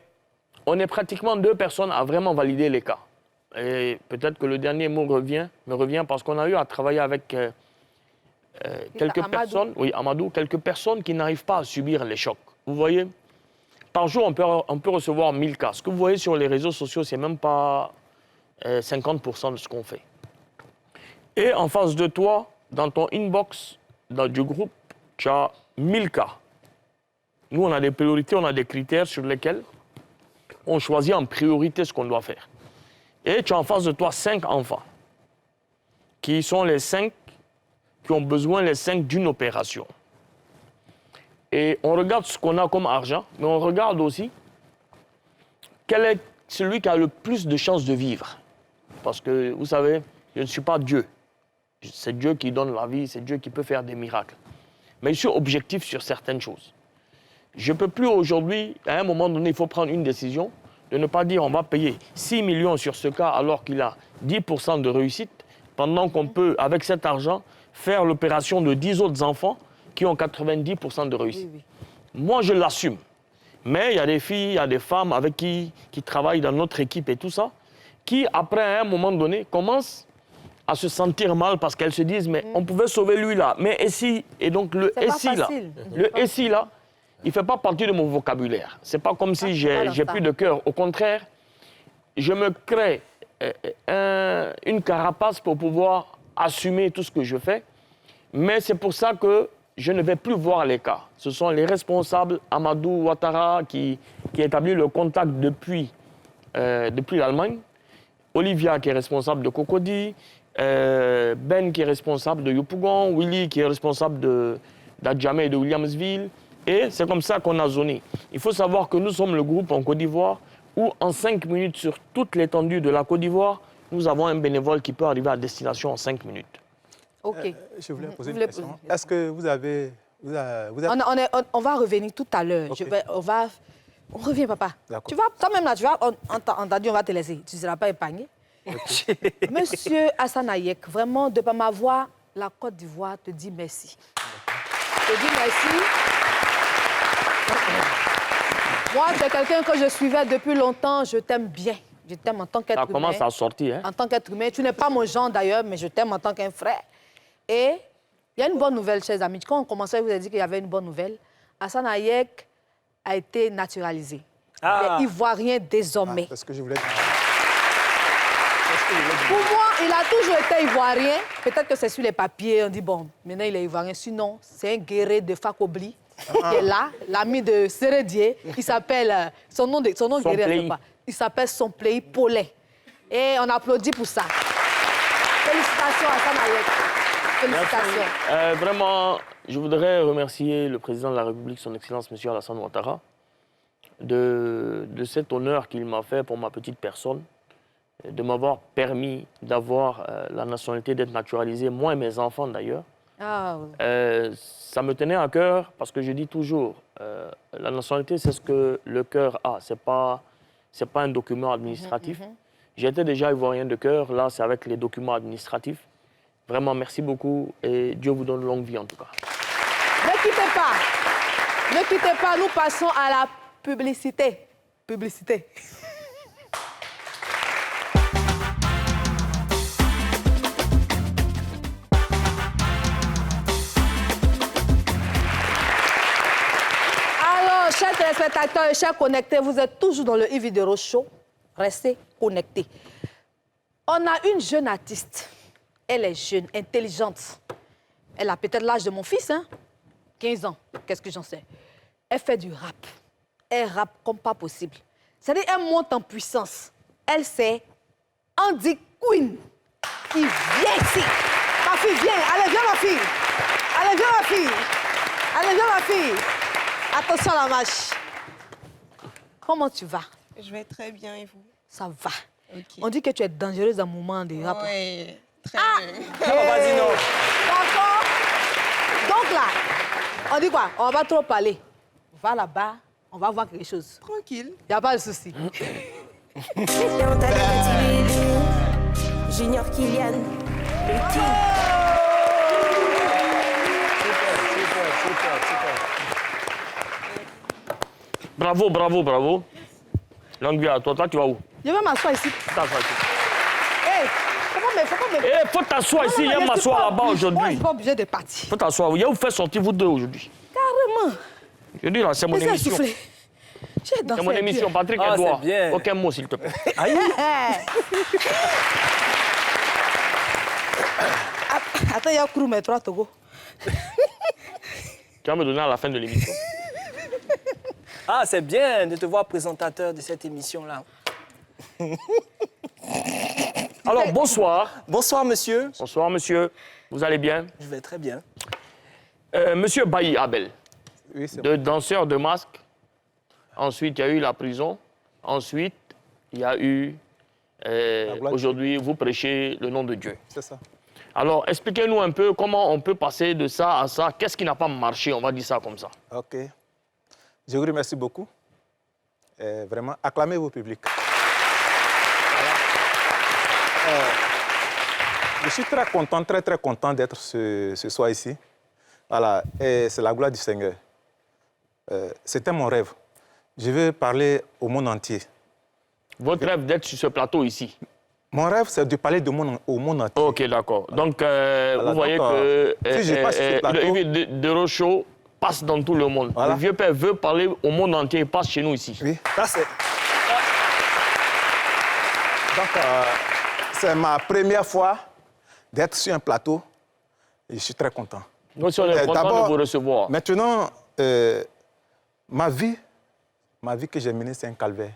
on est pratiquement 2 personnes à vraiment valider les cas. Et peut-être que le dernier mot me revient parce qu'on a eu à travailler avec quelques personnes, oui, Amadou, quelques personnes qui n'arrivent pas à subir les chocs. Vous voyez, par jour, on peut recevoir 1000 cas. Ce que vous voyez sur les réseaux sociaux, ce n'est même pas 50% de ce qu'on fait. Et en face de toi, dans ton inbox du groupe, tu as 1000 cas. Nous, on a des priorités, on a des critères sur lesquels on choisit en priorité ce qu'on doit faire. Et tu as en face de toi 5 enfants, qui sont les 5 qui ont besoin, les 5 d'une opération. Et on regarde ce qu'on a comme argent, mais on regarde aussi quel est celui qui a le plus de chances de vivre. Parce que, vous savez, je ne suis pas Dieu. C'est Dieu qui donne la vie, c'est Dieu qui peut faire des miracles. Mais je suis objectif sur certaines choses. Je ne peux plus aujourd'hui, à un moment donné, il faut prendre une décision de ne pas dire on va payer 6 millions sur ce cas alors qu'il a 10% de réussite, pendant qu'on peut, avec cet argent, faire l'opération de 10 autres enfants qui ont 90% de réussite. Oui. Moi, je l'assume. Mais il y a des filles, il y a des femmes avec qui travaillent dans notre équipe et tout ça, qui, après, à un moment donné, commencent à se sentir mal parce qu'elles se disent, mais on pouvait sauver lui là, mais et si? Et donc le et si là, il ne fait pas partie de mon vocabulaire. Ce n'est pas comme si j'ai plus de cœur. Au contraire, je me crée une carapace pour pouvoir assumer tout ce que je fais. Mais c'est pour ça que je ne vais plus voir les cas. Ce sont les responsables, Amadou Ouattara, qui établit le contact depuis l'Allemagne, Olivia qui est responsable de Cocody, Ben qui est responsable de Yopougon, Willy qui est responsable d'Adjamé et de Williamsville. Et c'est comme ça qu'on a zoné. Il faut savoir que nous sommes le groupe en Côte d'Ivoire où en 5 minutes sur toute l'étendue de la Côte d'Ivoire, nous avons un bénévole qui peut arriver à destination en 5 minutes. OK. Je voulais poser une question. Est-ce que vous avez... On va revenir tout à l'heure. Okay. On revient, papa. Tu vas, toi-même là, tu vas, on t'a dit, on va te laisser. Tu ne seras pas épargné. Monsieur Hassan Hayek, vraiment, de par ma voix, la Côte d'Ivoire te dit merci. Je te dis merci. Moi, tu es quelqu'un que je suivais depuis longtemps. Je t'aime bien. Je t'aime en tant qu'être humain. Ça commence à sortir, hein? En tant qu'être humain. Tu n'es pas mon genre d'ailleurs, mais je t'aime en tant qu'un frère. Et il y a une bonne nouvelle, chers amis. Quand on commençait, je vous ai dit qu'il y avait une bonne nouvelle. Hassan Hayek a été naturalisé. Ah. Il est ivoirien désormais. C'est ce que je voulais dire. Pour moi, il a toujours été ivoirien. Peut-être que c'est sur les papiers, on dit bon, maintenant il est ivoirien. Sinon, c'est un guerrier de Fakobli qui est là, l'ami de Sérédier. Il s'appelle, son nom guerrier, il s'appelle Somplei Paulet. Et on applaudit pour ça. Félicitations à Hassan Hayek. Félicitations. Vraiment, je voudrais remercier le président de la République, son Excellence, M. Alassane Ouattara, de cet honneur qu'il m'a fait pour ma petite personne, de m'avoir permis d'avoir la nationalité, d'être naturalisé, moi et mes enfants d'ailleurs. Ah. Ça me tenait à cœur parce que je dis toujours, la nationalité, c'est ce que le cœur a, c'est pas un document administratif. J'étais déjà ivoirien de cœur, là c'est avec les documents administratifs. Vraiment, merci beaucoup et Dieu vous donne longue vie en tout cas. Ne quittez pas. Ne quittez pas, nous passons à la publicité. Publicité. Alors, chers téléspectateurs et chers connectés, vous êtes toujours dans le e-vidéo show. Restez connectés. On a une jeune artiste. Elle est jeune, intelligente. Elle a peut-être l'âge de mon fils, hein? 15 ans, qu'est-ce que j'en sais. Elle fait du rap. Elle rappe comme pas possible. C'est-à-dire, elle monte en puissance. Elle, c'est Andy Queen qui vient ici. Ma fille, viens. Allez, viens, ma fille. Allez, viens, ma fille. Allez, viens, ma fille. Attention à la marche. Comment tu vas? Je vais très bien, et vous? Ça va. Okay. On dit que tu es dangereuse dans le moment de rap. Oui, très bien. Vas-y, non. D'accord. Donc là, on dit quoi? On va pas trop parler. On va là-bas, on va voir quelque chose. Tranquille. Il n'y a pas de souci. Junior Kylian, le king. Bravo, bravo, bravo. Longue vie à toi. Toi, tu vas où? Je vais m'asseoir ici. T'assois ici. Hé, faut pas me... Eh, faut t'asseoir ici. Il y a m'asseoir là-bas aujourd'hui. Moi, je suis pas obligé de partir. Faut t'asseoir. Il y a où faire sortir vous deux aujourd'hui? Carrément. Je dis là, c'est mon émission. C'est mon émission. Patrick Edouard. Aucun mot, s'il te plaît. Aïe. Attends, il y a Krou, mais 3 Togo. Tu vas me donner à la fin de l'émission. Ah, c'est bien de te voir présentateur de cette émission-là. Alors, bonsoir. Bonsoir, monsieur. Bonsoir, monsieur. Vous allez bien? Je vais très bien. Monsieur Bailly Abel, Oui, c'est de danseur de masque. Ensuite, il y a eu la prison. Ensuite, il y a eu... aujourd'hui, vous prêchez le nom de Dieu. C'est ça. Alors, expliquez-nous un peu comment on peut passer de ça à ça. Qu'est-ce qui n'a pas marché? On va dire ça comme ça. OK. Je vous remercie beaucoup. Vraiment, acclamez vos publics. Voilà. Je suis très content, très content d'être ce soir ici. Voilà, et c'est la gloire du Seigneur. C'était mon rêve. Je veux parler au monde entier. Votre rêve d'être sur ce plateau ici? Mon rêve, c'est de parler au monde entier. OK, d'accord. Donc, vous voyez que si je passe sur ce plateau, le de Rochaud passe dans tout le monde. Voilà. Le vieux père veut parler au monde entier, il passe chez nous ici. Oui. Ça, c'est... Donc, c'est ma première fois d'être sur un plateau et je suis très content. Nous sommes contents de vous recevoir. Maintenant, ma vie que j'ai menée, c'est un calvaire.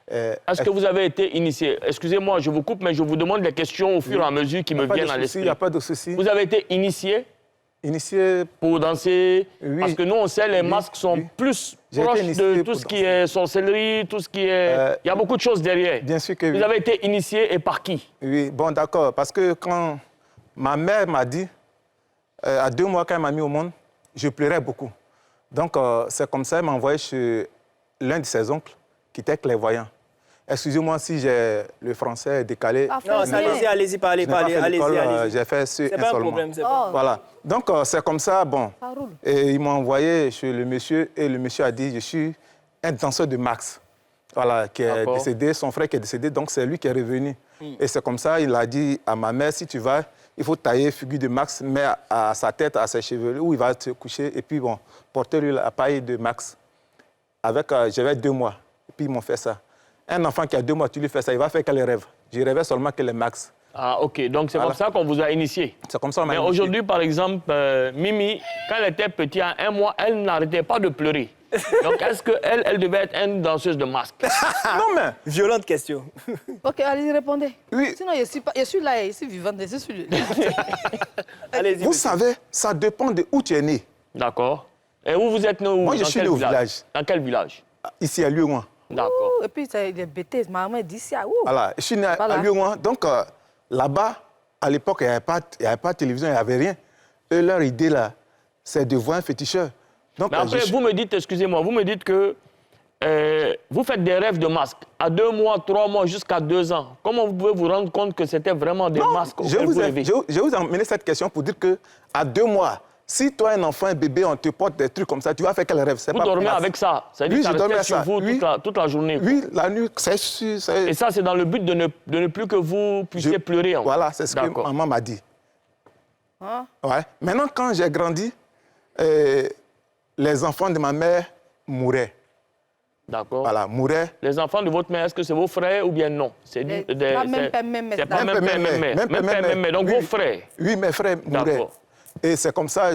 Est-ce que vous avez été initié? Excusez-moi, je vous coupe, mais je vous demande des questions au fur et à mesure qui me viennent à l'esprit. Il n'y a pas de souci. Vous avez été initié? Initié Pour danser? Oui. Parce que nous, on sait, les masques sont plus proches de tout ce qui est sorcellerie, tout ce qui est... Il y a beaucoup de choses derrière. Bien sûr que oui. Vous avez été initié et par qui? Oui, bon, d'accord. Parce que quand ma mère m'a dit, à 2 mois, quand elle m'a mis au monde, je pleurais beaucoup. Donc, c'est comme ça, elle m'a envoyé chez l'un de ses oncles qui était clairvoyant. Excusez-moi si j'ai le français décalé. Non, allez-y, parlez, allez-y. J'ai fait ce c'est pas un problème, c'est pas. Voilà. Donc, c'est comme ça, bon. Et ils m'ont envoyé chez le monsieur, et le monsieur a dit, je suis un danseur de Max. Voilà, qui est décédé, son frère qui est décédé, donc c'est lui qui est revenu. Et c'est comme ça, il a dit à ma mère, si tu vas, il faut tailler figure de Max, mais à sa tête, à ses cheveux, où il va se coucher, et puis bon, porter lui la paille de Max. J'avais 2 mois, et puis ils m'ont fait ça. Un enfant qui a 2 mois, tu lui fais ça, il va faire quel rêve? Je rêvais seulement que les Max. Ah, ok. Donc, c'est comme ça qu'on vous a initié. C'est comme ça qu'on m'a Mais initié. aujourd'hui, par exemple, Mimi, quand elle était petite, à 1 mois, elle n'arrêtait pas de pleurer. Donc, est-ce qu'elle elle devait être une danseuse de masque? Non, mais... Violente question. Ok, allez-y, répondez. Oui. Sinon, je suis là, je suis vivante, je suis... Allez-y. Vous savez, ça dépend de où tu es né. D'accord. Et où vous êtes né? Moi, je suis né au village. Dans quel village? Ici, à Lyon. D'accord. Et puis, il est bêté, ma maman dit ça. Voilà, je suis né à Lyon. Donc, là-bas, à l'époque, il n'y avait pas de télévision, il n'y avait rien. Eux, leur idée, là, c'est de voir un féticheur. Donc, mais après, vous me dites, excusez-moi, vous me dites que vous faites des rêves de masques à 2 mois, 3 mois, jusqu'à 2 ans. Comment vous pouvez vous rendre compte que c'était vraiment des masques auxquels vous rêvez? Je vous ai amené cette question pour dire qu'à 2 mois, si toi, un enfant, un bébé, on te porte des trucs comme ça, tu vas faire quel rêve? Vous dormez avec ça? Ça veut dire que ça restait sur vous toute la journée? Oui, la nuit, c'est sûr. Et ça, c'est dans le but de ne plus que vous puissiez pleurer? Voilà, c'est ce que maman m'a dit. Hein? Ouais. Maintenant, quand j'ai grandi, les enfants de ma mère mouraient. D'accord. Voilà, mouraient. Les enfants de votre mère, est-ce que c'est vos frères ou bien non? C'est même père, même mère. C'est pas même père, même mère. Donc vos frères? Oui, mes frères mouraient. Et c'est comme ça,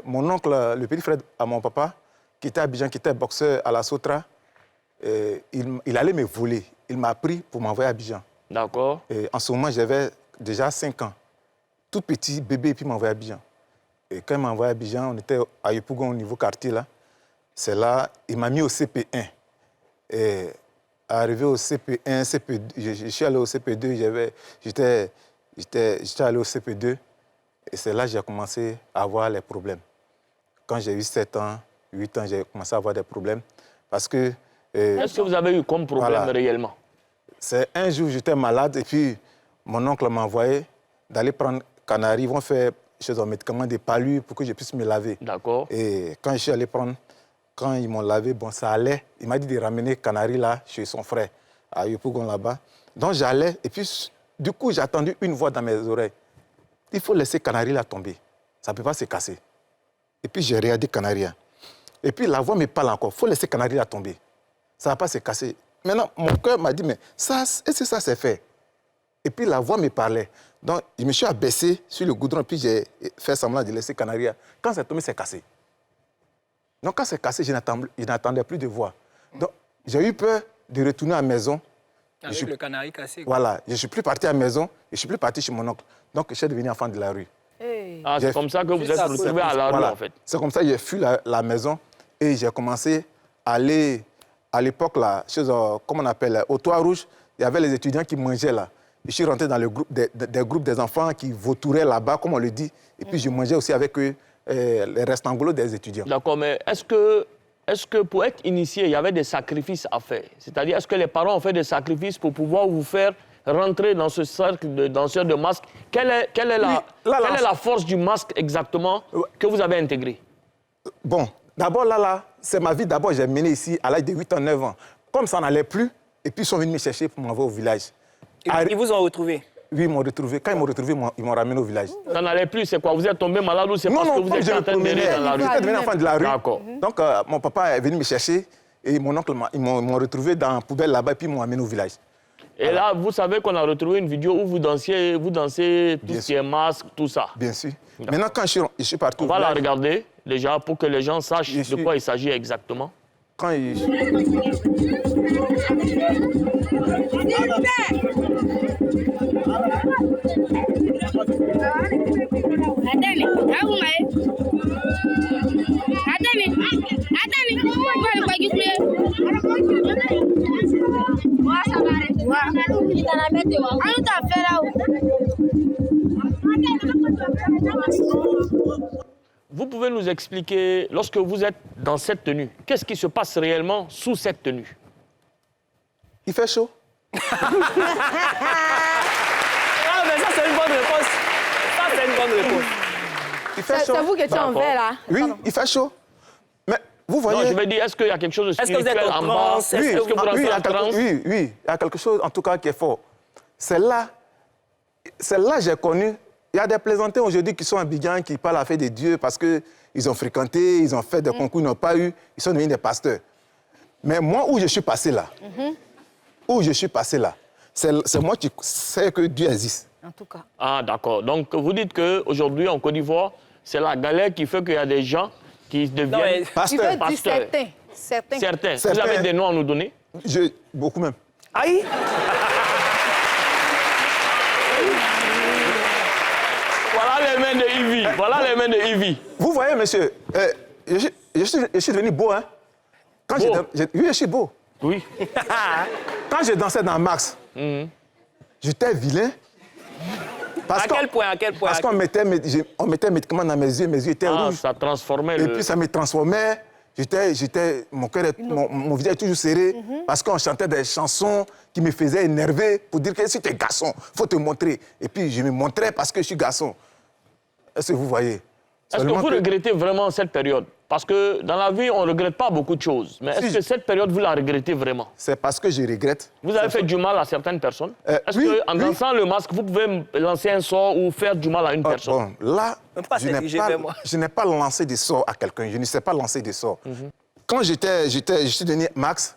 mon oncle, le petit frère à mon papa, qui était à Abidjan, qui était boxeur à la Sotra, il allait me voler. Il m'a pris pour m'envoyer à Abidjan. D'accord. Et en ce moment, j'avais déjà 5 ans. Tout petit bébé, et puis il m'a envoyé à Abidjan. Et quand il m'a envoyé à Abidjan, on était à Yopougon, au niveau quartier, là. C'est là, il m'a mis au CP1. Et arrivé au CP1, CP2, je suis allé au CP2, j'étais allé au CP2. Et c'est là que j'ai commencé à avoir les problèmes. Quand j'ai eu 7 ans, 8 ans, j'ai commencé à avoir des problèmes. Parce que... Qu'est-ce que vous avez eu comme problème réellement? C'est un jour, j'étais malade et puis mon oncle m'a envoyé d'aller prendre Canari. Ils vont faire chez un médicament des palus pour que je puisse me laver. D'accord. Et quand je suis allé prendre, quand ils m'ont lavé, bon, ça allait. Il m'a dit de ramener Canari là, chez son frère, à Yopougon là-bas. Donc j'allais et puis du coup, j'ai entendu une voix dans mes oreilles. Il faut laisser Canari là tomber. Ça ne peut pas se casser. Et puis j'ai regardé Canari. Et puis la voix me parle encore. Il faut laisser Canari là tomber. Ça ne va pas se casser. Maintenant, mon cœur m'a dit, mais ça, est-ce que ça c'est fait? Et puis la voix me parlait. Donc je me suis abaissé sur le goudron, puis j'ai fait semblant de laisser Canari. Quand c'est tombé, c'est cassé. Donc quand c'est cassé, je n'attendais plus de voix. Donc j'ai eu peur de retourner à la maison. Avec le canari cassé. Voilà, je ne suis plus parti à la maison, et je ne suis plus parti chez mon oncle. Donc, je suis devenu enfant de la rue. Hey. Ah, c'est comme ça que vous êtes retrouvé à la rue, en fait. C'est comme ça que j'ai fui la maison et j'ai commencé à aller, à l'époque, là, comment on appelle, au Toit Rouge, il y avait les étudiants qui mangeaient là. Je suis rentré dans le groupe, des groupes des enfants qui vautouraient là-bas, comme on le dit. Et puis, je mangeais aussi avec eux les restangoulos des étudiants. D'accord, mais est-ce que pour être initié, il y avait des sacrifices à faire? C'est-à-dire, est-ce que les parents ont fait des sacrifices pour pouvoir vous faire rentrer dans ce cercle de danseurs de masques? Quelle est la force du masque exactement que vous avez intégré? Bon, d'abord là, c'est ma vie. D'abord, j'ai mené ici à l'âge de 8 ans, 9 ans. Comme ça n'allait plus, et puis ils sont venus me chercher pour m'envoyer au village. Ils vous ont retrouvé? Oui, ils m'ont retrouvé. Quand ils m'ont retrouvé, ils m'ont ramené au village. Ça n'allait plus, c'est quoi? Vous êtes tombé malade ou c'est parce que vous étiez en train de venir dans la rue? J'étais devenu enfant de la rue. D'accord. Donc, mon papa est venu me chercher et mon oncle, ils m'ont retrouvé dans la poubelle là-bas et puis ils m'ont amené au village. Et là, vous savez qu'on a retrouvé une vidéo où vous dansez tout ce qui est masque, tout ça. Bien sûr. Maintenant, quand je suis parti au village... On va la village, regarder, déjà, pour que les gens sachent de quoi il s'agit exactement. Quand Vous pouvez nous expliquer, lorsque vous êtes dans cette tenue? Qu'est-ce qui se passe réellement sous cette tenue? Il fait chaud. Ah, mais ça, c'est une bonne réponse. Ça, c'est une bonne réponse. Il fait chaud. C'est vous qui étiez en vert, là. Oui, Pardon. il fait chaud. Mais vous voyez... Non, je veux dire, est-ce qu'il y a quelque chose de Est-ce que vous êtes spirituel en en bas? transe? Oui, Est-ce que vous oui, rentrez il y a en transe? oui, il y a quelque chose en tout cas qui est fort. Celle-là, j'ai connu. Il y a des plaisantins aujourd'hui qui sont à Abidjan, qui parlent à fait des dieux parce qu'ils ont fréquenté, ils ont fait des concours, ils n'ont pas eu, ils sont devenus des pasteurs. Mais moi, où je suis passé là, c'est moi qui sais que Dieu existe. En tout cas. Ah, d'accord. Donc, vous dites qu'aujourd'hui, en Côte d'Ivoire, c'est la galère qui fait qu'il y a des gens qui Non, mais- deviennent Il veut Pasteur, dire pasteur. certains. certains. Vous Certains. avez des noms à nous donner? Beaucoup même. Aïe! Voilà les mains de Ivy. Voilà les mains de Ivy. Vous voyez, monsieur, je suis devenu beau, hein. Quand Beau? oui, je suis beau. Oui. Quand je dansais dans Max, j'étais vilain. Parce À quel point? Parce qu'on mettait médicaments dans mes yeux étaient Ah, rouges. ça transformait Et le... puis ça me transformait. Mon visage est toujours serré parce qu'on chantait des chansons qui me faisaient énerver pour dire que si tu es garçon, il faut te montrer. Et puis je me montrais parce que je suis garçon. Est-ce que vous voyez? Est-ce que Seulement vous regrettez vraiment cette période? Parce que dans la vie, on ne regrette pas beaucoup de choses. Mais est-ce Si. que cette période, vous la regrettez vraiment? C'est parce que je regrette. Vous avez fait du mal à certaines personnes? Est-ce oui, qu'en oui. dansant le masque, vous pouvez lancer un sort ou faire du mal à une personne? Bon, là, Même pas je n'ai s'indiger pas, vers moi. je n'ai pas lancé des sorts à quelqu'un. Je ne sais pas lancer des sorts. Quand je suis devenu Max,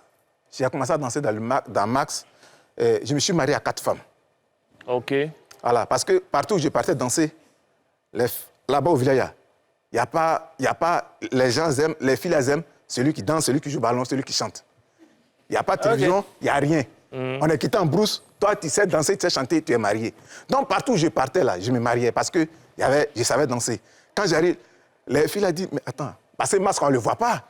j'ai commencé à danser dans Max. Je me suis marié à 4 femmes. OK. Voilà, parce que partout où je partais danser, là-bas au village, il n'y a pas, les gens aiment, les filles elles aiment celui qui danse, celui qui joue au ballon, celui qui chante. Il n'y a pas de télévision, il n'y a rien. On est quitté en brousse, toi tu sais danser, tu sais chanter, tu es marié. Donc partout où je partais là, je me mariais parce que je savais danser. Quand j'arrive, les filles ont dit, mais attends, parce que masque on ne le voit pas.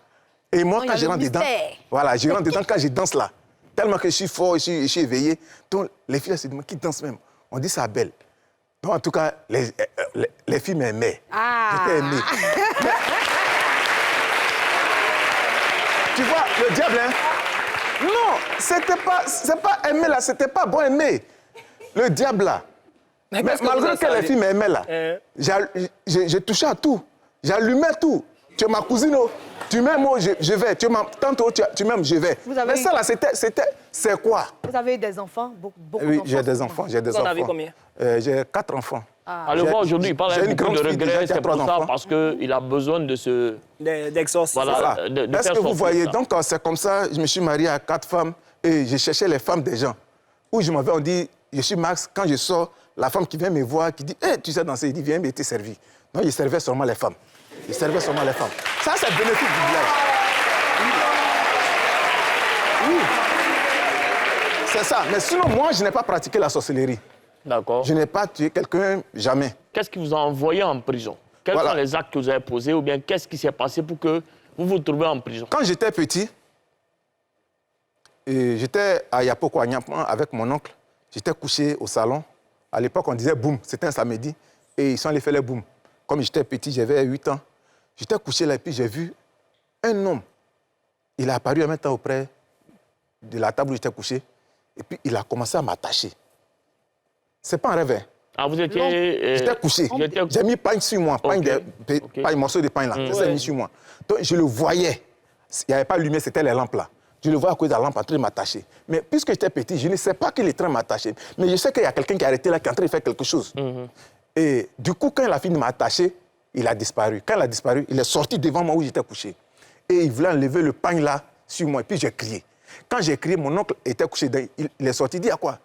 Et moi, Non, quand il y je a le rentre dedans, mystère. voilà, je rentre dedans quand je danse là. Tellement que je suis fort, je suis éveillé. Donc les filles elles se demandent qui danse même. On dit ça belle. Donc, en tout cas, les filles m'aimaient. Ah. J'étais aimé. Tu vois, le diable, hein? Non, c'est pas aimer là, c'était pas bon aimer. Le diable là. Mais qu'est-ce que vous malgré en que les savez? filles m'aimaient là, j'ai touché à tout. J'allumais tout. Tu es ma cousine, oh. Tu m'aimes, oh, je vais. Tu es ma tante, oh, tu m'aimes, je vais. Vous avez Mais eu- ça là, c'est quoi? Vous avez eu des enfants, beaucoup Oui, d'enfants. j'ai des enfants, j'ai des Vous en enfants. avez combien? J'ai 4 enfants. À le voir aujourd'hui, il parle j'ai avec une beaucoup de grande fille déjà regrets. qui a C'est pour 3 ça, enfants. parce qu'il a besoin de se... D'exorcisme. Voilà. Voilà. de Est-ce faire que vous sortir voyez? ça. Donc, c'est comme ça, je me suis marié à 4 femmes et je cherchais les femmes des gens. Où je m'en vais, on dit, je suis Max, quand je sors, la femme qui vient me voir, qui dit, hey, tu sais danser, il dit, viens, mais t'es servi. Non, il servait seulement les femmes. Il servait seulement les femmes. Ça, c'est le bénéfice du village. Oui. C'est ça. Mais sinon, moi, je n'ai pas pratiqué la sorcellerie. D'accord. Je n'ai pas tué quelqu'un, jamais. Qu'est-ce qui vous a envoyé en prison? Quels Voilà. sont les actes que vous avez posés ou bien qu'est-ce qui s'est passé pour que vous vous trouviez en prison? Quand j'étais petit, et j'étais à Yapoko, à Nyampan, avec mon oncle. J'étais couché au salon. À l'époque, on disait boum. C'était un samedi. Et ils sont allés faire les boum. Comme j'étais petit, j'avais 8 ans. J'étais couché là et puis j'ai vu un homme. Il est apparu en même temps auprès de la table où j'étais couché. Et puis, il a commencé à m'attacher. C'est pas un rêve, hein. Ah, vous étiez... J'étais couché. j'étais- J'ai mis pain sur moi, pain Ok. Ok. pain, morceau de pain là. Ça s'est mis sur moi. Donc je le voyais. Il n'y avait pas de lumière, c'était les lampes là. Je le voyais à cause de la lampe en train de m'attacher. Mais puisque j'étais petit, je ne sais pas qu'il est en train de m'attacher. Mais je sais qu'il y a quelqu'un qui est arrêté là, qui est en train de faire quelque chose. Et du coup, quand il a fini de m'attacher, il a disparu. Quand il a disparu, il est sorti devant moi où j'étais couché. Et il voulait enlever le pain là sur moi. Et puis j'ai crié. Quand j'ai crié, mon oncle était couché dedans. Il est sorti, il dit à quoi?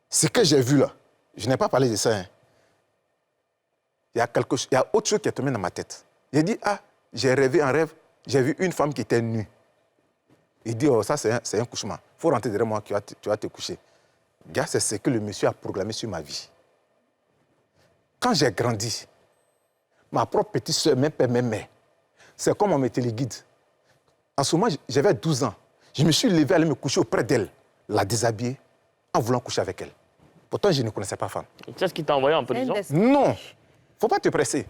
Ce que j'ai vu là, je n'ai pas parlé de ça. Hein. Il y a autre chose qui est tombé dans ma tête. J'ai dit, ah, j'ai rêvé un rêve, j'ai vu une femme qui était nue. Il dit, oh, ça c'est un couchement. Il faut rentrer derrière moi, tu vas te coucher. Gars, c'est ce que le monsieur a programmé sur ma vie. Quand j'ai grandi, ma propre petite soeur, même père, même mère, c'est comme on me téléguide. En ce moment, j'avais 12 ans. Je me suis levé à aller me coucher auprès d'elle, la déshabiller, en voulant coucher avec elle. Pourtant, je ne connaissais pas femme. C'est ce qui t'a envoyé en prison? Non, faut pas te presser.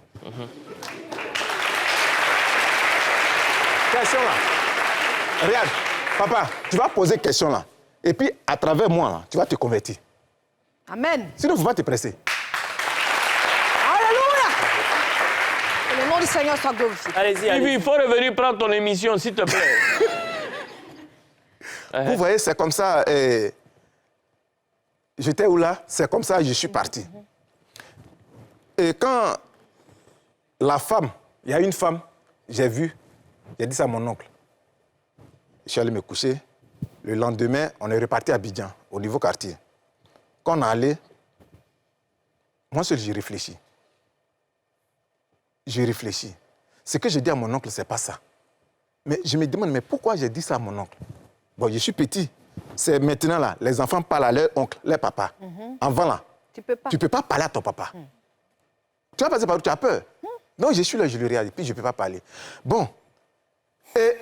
Tu question là. Regarde, papa, tu vas poser question là. Et puis, à travers moi, là, tu vas te convertir. Amen. Sinon, il ne faut pas te presser. Alléluia. Que le nom du Seigneur soit glorifié. Allez-y, Yves, allez-y. il faut revenir prendre ton émission, s'il te plaît. Vous voyez, c'est comme ça. J'étais où là? C'est comme ça que je suis parti. Et quand la femme, il y a une femme, j'ai vu, j'ai dit ça à mon oncle. Je suis allé me coucher. Le lendemain, on est reparti à Abidjan, au nouveau quartier. Quand on est allé, moi seul, j'ai réfléchi. J'ai réfléchi. Ce que j'ai dit à mon oncle, ce n'est pas ça. Mais je me demande, mais pourquoi j'ai dit ça à mon oncle? Bon, je suis petit. C'est maintenant là, les enfants parlent à leur oncle, leur papa. Avant là, Tu peux pas. tu ne peux pas parler à ton papa. Tu vas passer par où tu as peur. Donc je suis là, je le regarde, et puis je ne peux pas parler. Bon, et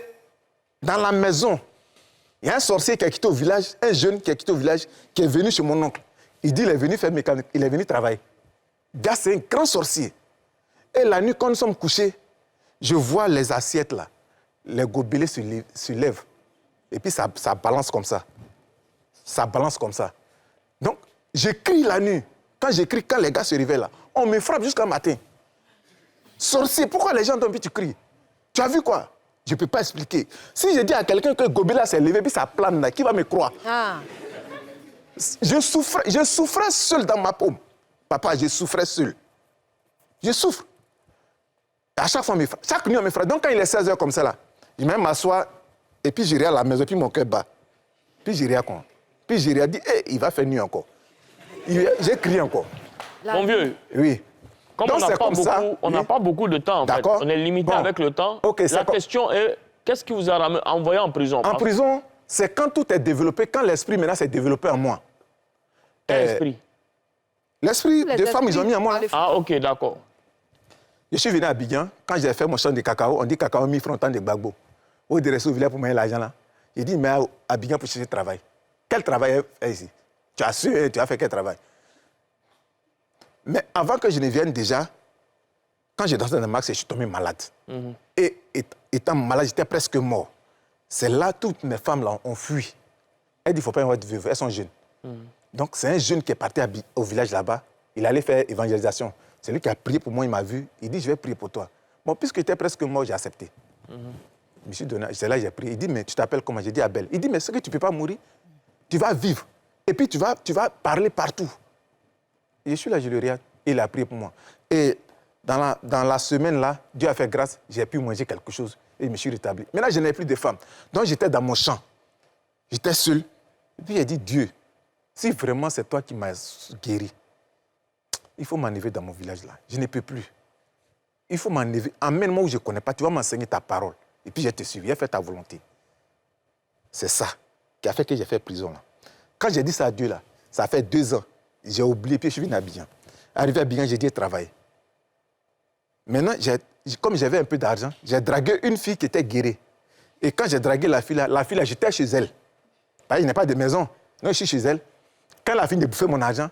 dans la maison, il y a un sorcier qui a quitté au village, un jeune qui a quitté au village, qui est venu chez mon oncle. Il dit, il est venu faire mécanique, il est venu travailler. Gars, c'est un grand sorcier. Et la nuit, quand nous sommes couchés, je vois les assiettes là, les gobelets se lèvent. Et puis ça balance comme ça. Ça balance comme ça. Donc, j'écris la nuit. Quand j'écris, quand les gars se réveillent là, on me frappe jusqu'au matin. Sorcier, pourquoi les gens t'ont vu, tu cries? Tu as vu quoi? Je ne peux pas expliquer. Si je dis à quelqu'un que le gobelet s'est levé, puis ça plane là, qui va me croire? Ah. Je souffrais seul dans ma paume. Papa, je souffrais seul. Je souffre. À chaque fois, chaque nuit, on me frappe. Donc, quand il est 16 h comme ça, là, je vais m'asseoir, et puis j'irai à la maison, puis mon cœur bat. Puis j'irai à quoi? Puis j'irai à dire, hey, il va faire nuit encore. J'ai crié encore. Mon vieux, Oui. comme Donc, on n'a pas beaucoup de temps, en fait. D'accord. On est limité Bon. avec le temps. Ok, la question est, qu'est-ce qui vous a envoyé en prison? En prison, c'est quand tout est développé, quand l'esprit maintenant s'est développé en moi. Quel esprit? L'esprit Les des femmes, ils ont mis en moi. esprits, Ah, ok, d'accord. Je suis venu à Abidjan, quand j'ai fait mon champ de cacao, on dit cacao 1000 francs, tant de Gbagbo. Au dessous au village pour me l'argent là. J'ai dit, mais à Abidjan pour chercher travail. Quel travail est ici? Tu as su, tu as fait quel travail? Mais avant que je ne vienne déjà, quand j'ai dansé dans le max, je suis tombé malade. Et étant malade, j'étais presque mort. C'est là toutes mes femmes là ont fui. Elles disent, il ne faut pas être veuve, elles sont jeunes. Donc c'est un jeune qui est parti au village là-bas. Il allait faire évangélisation. C'est lui qui a prié pour moi, il m'a vu. Il dit, je vais prier pour toi. Bon, puisque j'étais presque mort, j'ai accepté. Je me suis donné, c'est là que j'ai prié. Il dit, mais tu t'appelles comment? J'ai dit Abel. Il dit, mais c'est que tu ne peux pas mourir. Tu vas vivre. Et puis tu vas parler partout. Et je suis là, je le regarde. Il a prié pour moi. Et dans la semaine là, Dieu a fait grâce, j'ai pu manger quelque chose et je me suis rétabli. Maintenant, je n'ai plus de femmes. Donc j'étais dans mon champ. J'étais seul. Et puis j'ai dit, Dieu, si vraiment c'est toi qui m'as guéri, il faut m'enlever dans mon village là. Je ne peux plus. Il faut m'enlever. Emmène-moi où je ne connais pas. Tu vas m'enseigner ta parole. Et puis je te suis. J'ai fait ta volonté. C'est ça qui a fait que j'ai fait prison là. Quand j'ai dit ça à Dieu là, ça fait 2 ans. J'ai oublié, puis je suis venu à Abidjan. Arrivé à Abidjan, j'ai dit travailler. Maintenant, comme j'avais un peu d'argent, j'ai dragué une fille qui était guérie. Et quand j'ai dragué la fille là, j'étais chez elle. Il n'y a pas de maison. Non, je suis chez elle. Quand la fille me bouffait mon argent,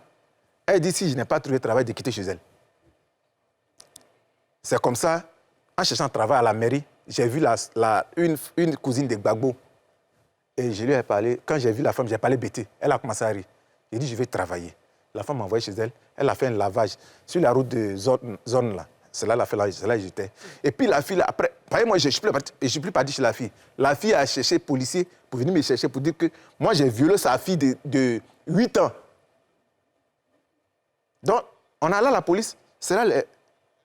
elle dit, si je n'ai pas trouvé de travail, de quitter chez elle. C'est comme ça, en cherchant travail à la mairie, j'ai vu une cousine de Gbagbo. Et je lui ai parlé, quand j'ai vu la femme, j'ai parlé bêté. Elle a commencé à rire. J'ai dit, je vais travailler. La femme m'a envoyé chez elle. Elle a fait un lavage sur la route de zone là. C'est là elle a fait, c'est là j'étais. Et puis la fille, là, après, moi, je ne suis plus parti chez la fille. La fille a cherché policier pour venir me chercher pour dire que moi, j'ai violé sa fille de 8 ans. Donc, on a là la police. C'est là,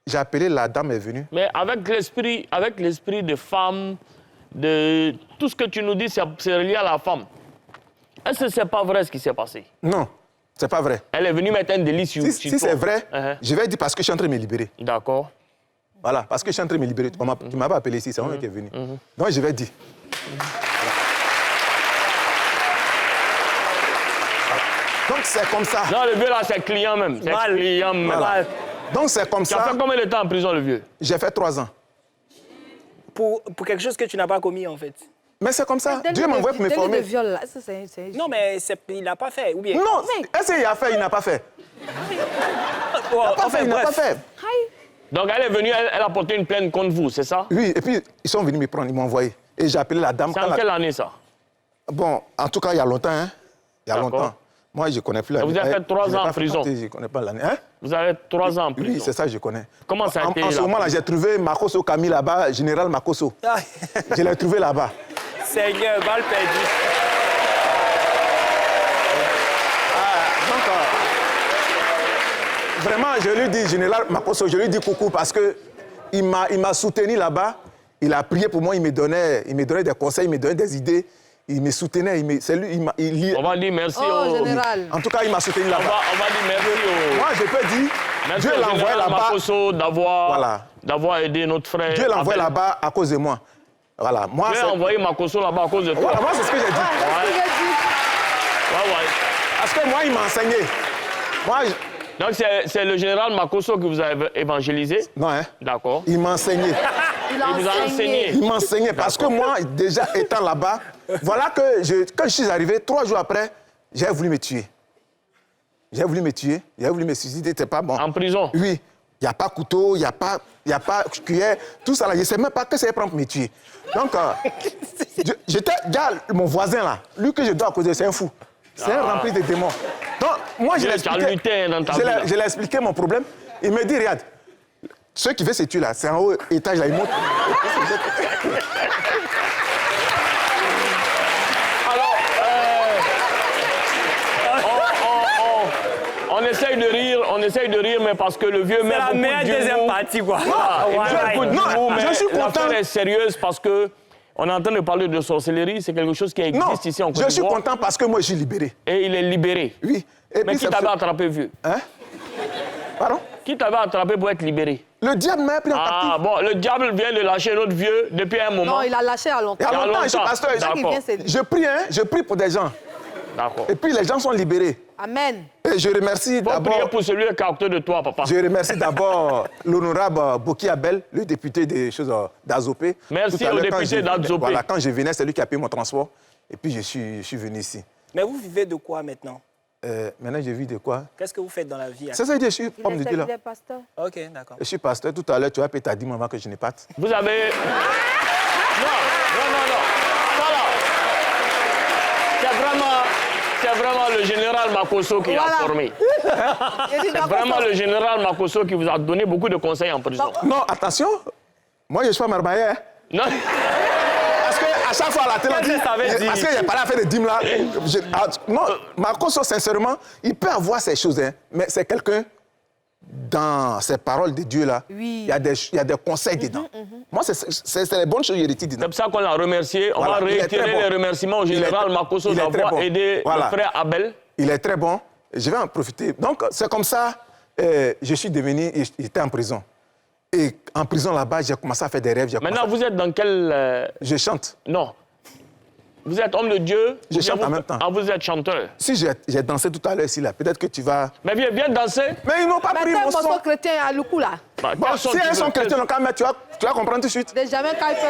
j'ai appelé, la dame est venue. Mais avec l'esprit de femme, de tout ce que tu nous dis, c'est relié à la femme. Est-ce que ce n'est pas vrai ce qui s'est passé? Non, ce n'est pas vrai. Elle est venue mettre un délit sur toi. Si c'est vrai, je vais dire parce que je suis en train de me libérer. D'accord. Voilà, parce que je suis en train de me libérer. Tu ne m'as pas appelé ici, c'est moi qui est venu. Donc, je vais dire. Donc, c'est comme ça. Non, le vieux là, c'est client même. C'est client même. Voilà. Donc, c'est comme ça. Tu as fait combien de temps en prison, le vieux? J'ai fait 3 ans. Pour quelque chose que tu n'as pas commis, en fait. Mais c'est comme ça. Dieu m'a envoyé pour me former. De viol, là, Non, mais il n'a pas fait, ou bien? Non, est-ce qu'il a fait, il n'a pas fait? Oh, Il n'a pas fait, il n'a pas fait. Donc elle est venue, elle a porté une plainte contre vous, c'est ça? Oui, et puis ils sont venus me prendre, ils m'ont envoyé. Et j'ai appelé la dame. C'est en quelle année ça? Bon, en tout cas, il y a longtemps, hein. Il y a D'accord. longtemps. Moi, je ne connais plus l'année. Vous avez fait 3 Je l'ai ans en pas prison. fréquenté, je ne connais pas l'année. Hein? Vous avez 3 ans en prison. Oui, c'est ça, je connais. Comment ça a été En ce la moment-là, prison? j'ai trouvé Makosso Camille là-bas, général Makosso. Ah, Je l'ai trouvé là-bas. Seigneur, balle perdue. Donc, vraiment, je lui dis, général Makosso, je lui dis coucou parce qu'il m'a soutenu là-bas. Il a prié pour moi, il me donnait des conseils, il me donnait des idées. Il me soutenait, c'est lui, On va dire merci Oh, au... général. En tout cas, il m'a soutenu On là-bas. va dire merci au... Moi, je peux dire, Merci Dieu au l'a envoyé général là-bas. Makosso Voilà. d'avoir aidé notre frère. Dieu l'a envoyé Abel. là-bas à cause de moi. Voilà. Moi, Dieu a c'est envoyé Makosso là-bas à cause de toi. voilà, moi, c'est ce que j'ai dit. Qu'est-ce que j'ai dit? Ouais. Parce que moi, il m'a enseigné. Moi, Donc c'est le général Makosso que vous avez évangélisé? non, hein. D'accord. Il m'a enseigné. Il a Il vous a enseigné. Il m'a enseigné parce que moi, déjà étant là-bas, voilà que quand je suis arrivé, 3 jours après, j'ai voulu me tuer. J'ai voulu me tuer, j'ai voulu me suicider, c'était pas bon. En prison? Oui. Il n'y a pas couteau, il n'y a pas cuillère, tout ça là. Je ne sais même pas que c'est prendre pour me tuer. Donc, j'étais, mon voisin là, lui que je dois causer, c'est un fou. C'est un rempli de démons. Donc, moi, je Dieu l'ai t'a expliqué. lutté dans ta vie, là. Je l'ai expliqué mon problème. Il me dit, regarde, ceux qui veulent se tuer là, c'est en haut étage là, ils montent. Alors, on essaye de rire, mais parce que le vieux met C'est la beaucoup meilleure d'humour. deuxième partie, quoi. Voilà, il met beaucoup Non, d'humour, mais je suis content. l'affaire est sérieuse parce que on est en train de parler de sorcellerie, c'est quelque chose qui existe Non, ici en Côte je suis d'Ivoire. content parce que moi, je suis libéré. Et il est libéré. Oui. Et Mais puis, qui c'est- t'avait attrapé, vieux? Hein? Pardon? Qui t'avait attrapé pour être libéré? Le diable m'a pris en Ah captif. bon, le diable vient de lâcher notre vieux depuis un moment. Non, il a lâché à longtemps. Il y a longtemps, je suis longtemps. pasteur. C'est ça qui D'accord. vient, c'est... Je prie, hein? Je prie pour des gens. D'accord. Et puis, les gens sont libérés. Amen. Et je remercie Faut prier d'abord... pour celui qui est à côté de toi, papa. Je remercie d'abord l'honorable Boki Abel, le député des choses d'Azopé. Merci Tout à au l'heure, quand député je- d'Azopé. Voilà, quand je venais, c'est lui qui a payé mon transport. Et puis, je suis venu ici. Mais vous vivez de quoi maintenant? Maintenant, je vis de quoi? Qu'est-ce que vous faites dans la vie? C'est ça, je suis homme de Dieu là. Il est pasteur. Ok, d'accord. Je suis pasteur. Tout à l'heure, tu as payé ta dîme avant que je ne parte. Vous avez... Non. Ça là, c'est vraiment le général Makosso qui Voilà. a formé. Il dit, C'est vraiment le général Makosso qui vous a donné beaucoup de conseils en prison. Non, attention. Moi, je ne suis pas marbaillé. Hein. Non. Parce qu'à chaque fois, à la télé, on dit... Qu'est-ce que ça veut dire? Parce que j'ai parlé à faire des dîmes là. Non, Makosso, sincèrement, il peut avoir ces choses, hein, mais c'est quelqu'un... Dans ces paroles de Dieu là, Oui. il y a des conseils dedans. Moi, c'est les bonnes choses que je retire dedans. C'est pour ça qu'on l'a remercié. On Voilà, va il est réitérer très bon. les remerciements au Il est général très- Makosso il est très d'avoir bon. aidé Voilà. le frère Abel. Il est très bon. Je vais en profiter. Donc, c'est comme ça, je suis devenu, j'étais en prison. Et en prison là-bas, j'ai commencé à faire des rêves. Maintenant, vous êtes dans quel... Je chante. Non. Vous êtes homme de Dieu. Je ou bien chante en même temps. Ah, vous êtes chanteur. Si j'ai dansé tout à l'heure ici, là, peut-être que tu vas... Mais viens danser. Mais ils n'ont pas Mais pris t'es un mon morceau son. chrétien à Loukou, là. Bah, Bon, quel son si tu elles veux? sont chrétiens, donc, mais tu vas comprendre tout de suite. De jamais Kuiper.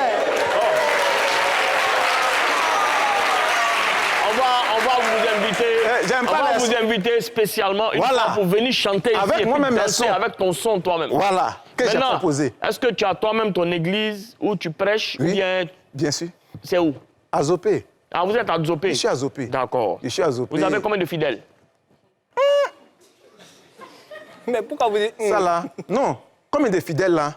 On va vous inviter. j'aime On pas va les vous sons. inviter spécialement une Voilà. fois pour venir chanter Avec ici et moi-même, puis mes danser sons. avec ton son toi-même. Voilà, que j'ai Maintenant, proposé. est-ce que tu as toi-même ton église où tu prêches ou Oui. bien Bien sûr. c'est où? Azopé. Ah, vous êtes à Dzopé. Je suis à Zopé. D'accord. Je suis à Zopé. Vous avez combien de fidèles? Mais pourquoi vous dites... Ça là, non. Comme des fidèles là,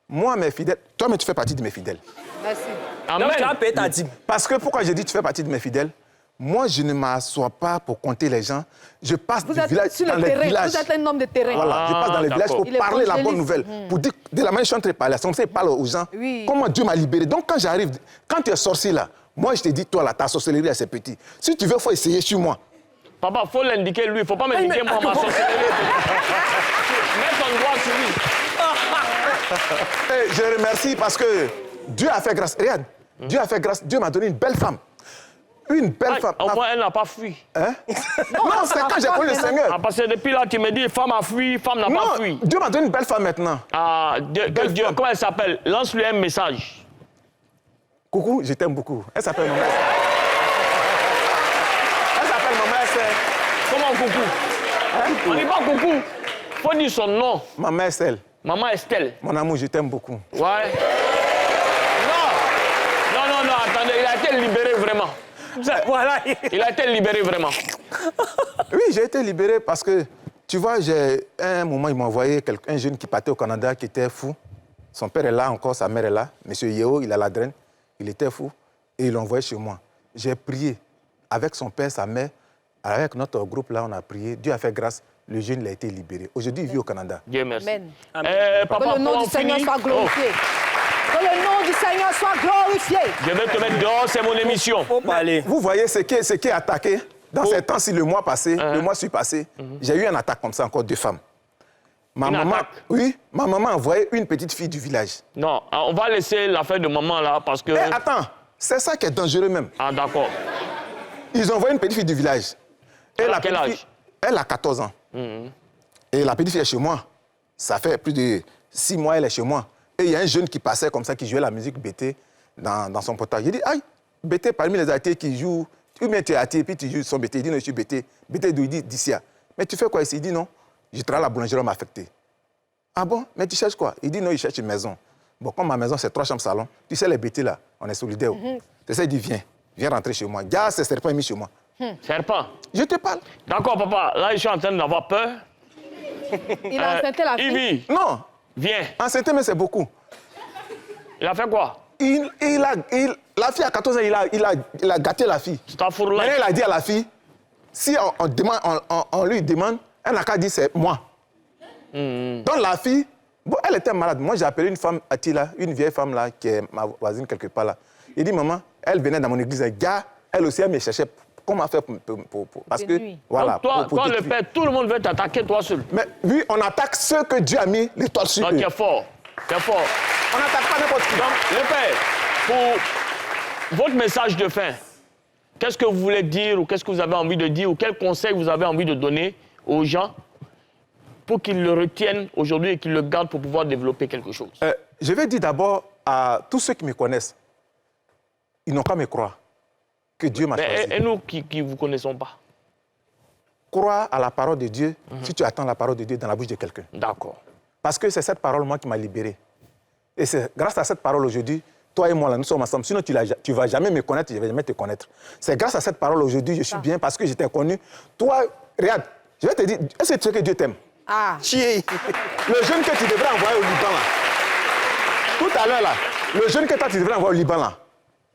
moi, mes fidèles, toi, mais tu fais partie de mes fidèles. Merci. Donc, tu as Amen. payé ta dîme. Parce que pourquoi j'ai dit tu fais partie de mes fidèles? Moi, je ne m'assois pas pour compter les gens. Je passe Vous du êtes village sur dans le les terrain. villages. Vous êtes un homme de terrain. Voilà, je passe dans les villages pour Il est parler la bonne évangéliste. nouvelle. Pour dire, de la manière dont je suis en train de parler, c'est comme ça qu'il parle aux gens. Oui. Comment Dieu m'a libéré. Donc, quand j'arrive, quand tu es sorcier là, moi, je te dis, toi là, ta sorcellerie, là, c'est petit. Si tu veux, il faut essayer sur moi. Papa, il faut l'indiquer lui. Il ne faut pas m'indiquer moi ma sorcellerie. Mets ton doigt sur lui. Et je remercie parce que Dieu a fait grâce. Regarde, Dieu a fait grâce. Dieu m'a donné une belle femme. Une belle femme. Au moins, elle n'a pas fui. Hein? Non, c'est quand j'ai connu le Seigneur. Ah, parce que depuis là, tu me dis, femme a fui, femme n'a pas Non, fui. Dieu m'a donné une belle femme maintenant. Ah, Dieu, femme. comment elle s'appelle? Lance-lui un message. Coucou, je t'aime beaucoup. Elle s'appelle Maman Esther. Elle s'appelle Maman Esther. Comment coucou? On dit pas coucou. Faut dire son nom. Maman Esther. Maman Estelle. Mon amour, je t'aime beaucoup. Ouais. Non, attendez, il a été libéré vraiment. Voilà. Il a été libéré vraiment. Oui, j'ai été libéré parce que, tu vois, un moment, il m'a envoyé un jeune qui partait au Canada, qui était fou. Son père est là encore, sa mère est là. Monsieur Yeo, il a la draine. Il était fou. Et il l'a envoyé chez moi. J'ai prié avec son père, sa mère. Avec notre groupe, là, on a prié. Dieu a fait grâce. Le jeune, il a été libéré. Aujourd'hui, il vit au Canada. Dieu merci. Amen. Papa, Que le nom pour du en Seigneur finir- soit glorifié. Que le nom du Seigneur soit glorifié. Je vais te mettre dehors, c'est mon émission. Faut parler. Vous voyez ce qui est attaqué dans ces temps-ci, le mois passé, le mois passé, j'ai eu une attaque comme ça, encore 2 femmes. Ma maman, attaque? oui, ma maman a envoyé une petite fille du village. Non, on va laisser l'affaire de maman là parce que... Eh, attends, c'est ça qui est dangereux même. Ah, d'accord. Ils ont envoyé une petite fille du village. Et Elle a la quel petite âge? fille, elle a 14 ans. Et la petite fille est chez moi. Ça fait plus de 6 mois, elle est chez moi. Et il y a un jeune qui passait comme ça, qui jouait la musique BT dans son portable. J'ai dit, aïe, BT parmi les artistes qui jouent, ou bien tu es artiste et puis tu joues son BT. Il dit, non, je suis BT. BT d'où? Il dit, d'ici. Mais tu fais quoi ici? Il dit, non, je travaille à la boulangerie, on m'a affecté. Ah bon? Mais tu cherches quoi? Il dit, non, il cherche une maison. Bon, comme ma maison, c'est 3 chambres salon, tu sais, les BT là, on est solidaires. C'est ça, il dit, viens rentrer chez moi. Garde ces serpents mis chez moi. Serpent. Je te parle. D'accord, papa. Là, je suis en train d'avoir peur. Il a enceinté la fille. Ivy, Non, viens. enceinte, mais c'est beaucoup. Il a fait quoi? La fille à 14 ans, il a gâté la fille. Stafourla. Maintenant, il a dit à la fille, si on lui demande, elle n'a qu'à dire c'est moi. Donc la fille, bon, elle était malade. Moi, j'ai appelé une femme, Attila, une vieille femme là, qui est ma voisine quelque part là. Il dit, maman, elle venait dans mon église, gars, elle aussi, elle me cherchait. Comment faire parce que, nuit. voilà. Donc, toi, pour le détruire. père, tout le monde veut t'attaquer, toi seul. Mais oui, on attaque ceux que Dieu a mis l'étoile sur Donc, eux. tu es fort. Tu es fort. On n'attaque pas n'importe qui. Donc, le père, pour votre message de fin, qu'est-ce que vous voulez dire ou qu'est-ce que vous avez envie de dire ou quel conseil vous avez envie de donner aux gens pour qu'ils le retiennent aujourd'hui et qu'ils le gardent pour pouvoir développer quelque chose? Je vais dire d'abord à tous ceux qui me connaissent, ils n'ont qu'à me croire que Dieu m'a choisi. Et nous qui ne vous connaissons pas? Crois à la parole de Dieu si tu attends la parole de Dieu dans la bouche de quelqu'un. D'accord. Parce que c'est cette parole, moi, qui m'a libéré. Et c'est grâce à cette parole aujourd'hui, toi et moi, là, nous sommes ensemble. Sinon, tu ne vas jamais me connaître, je ne vais jamais te connaître. C'est grâce à cette parole aujourd'hui, je suis bien parce que je t'ai connu. Toi, regarde, je vais te dire, est-ce que tu sais que Dieu t'aime? Ah. Chier. Le jeune que tu devrais envoyer au Liban, là. Tout à l'heure, là, le jeune que toi, tu devrais envoyer au Liban, là.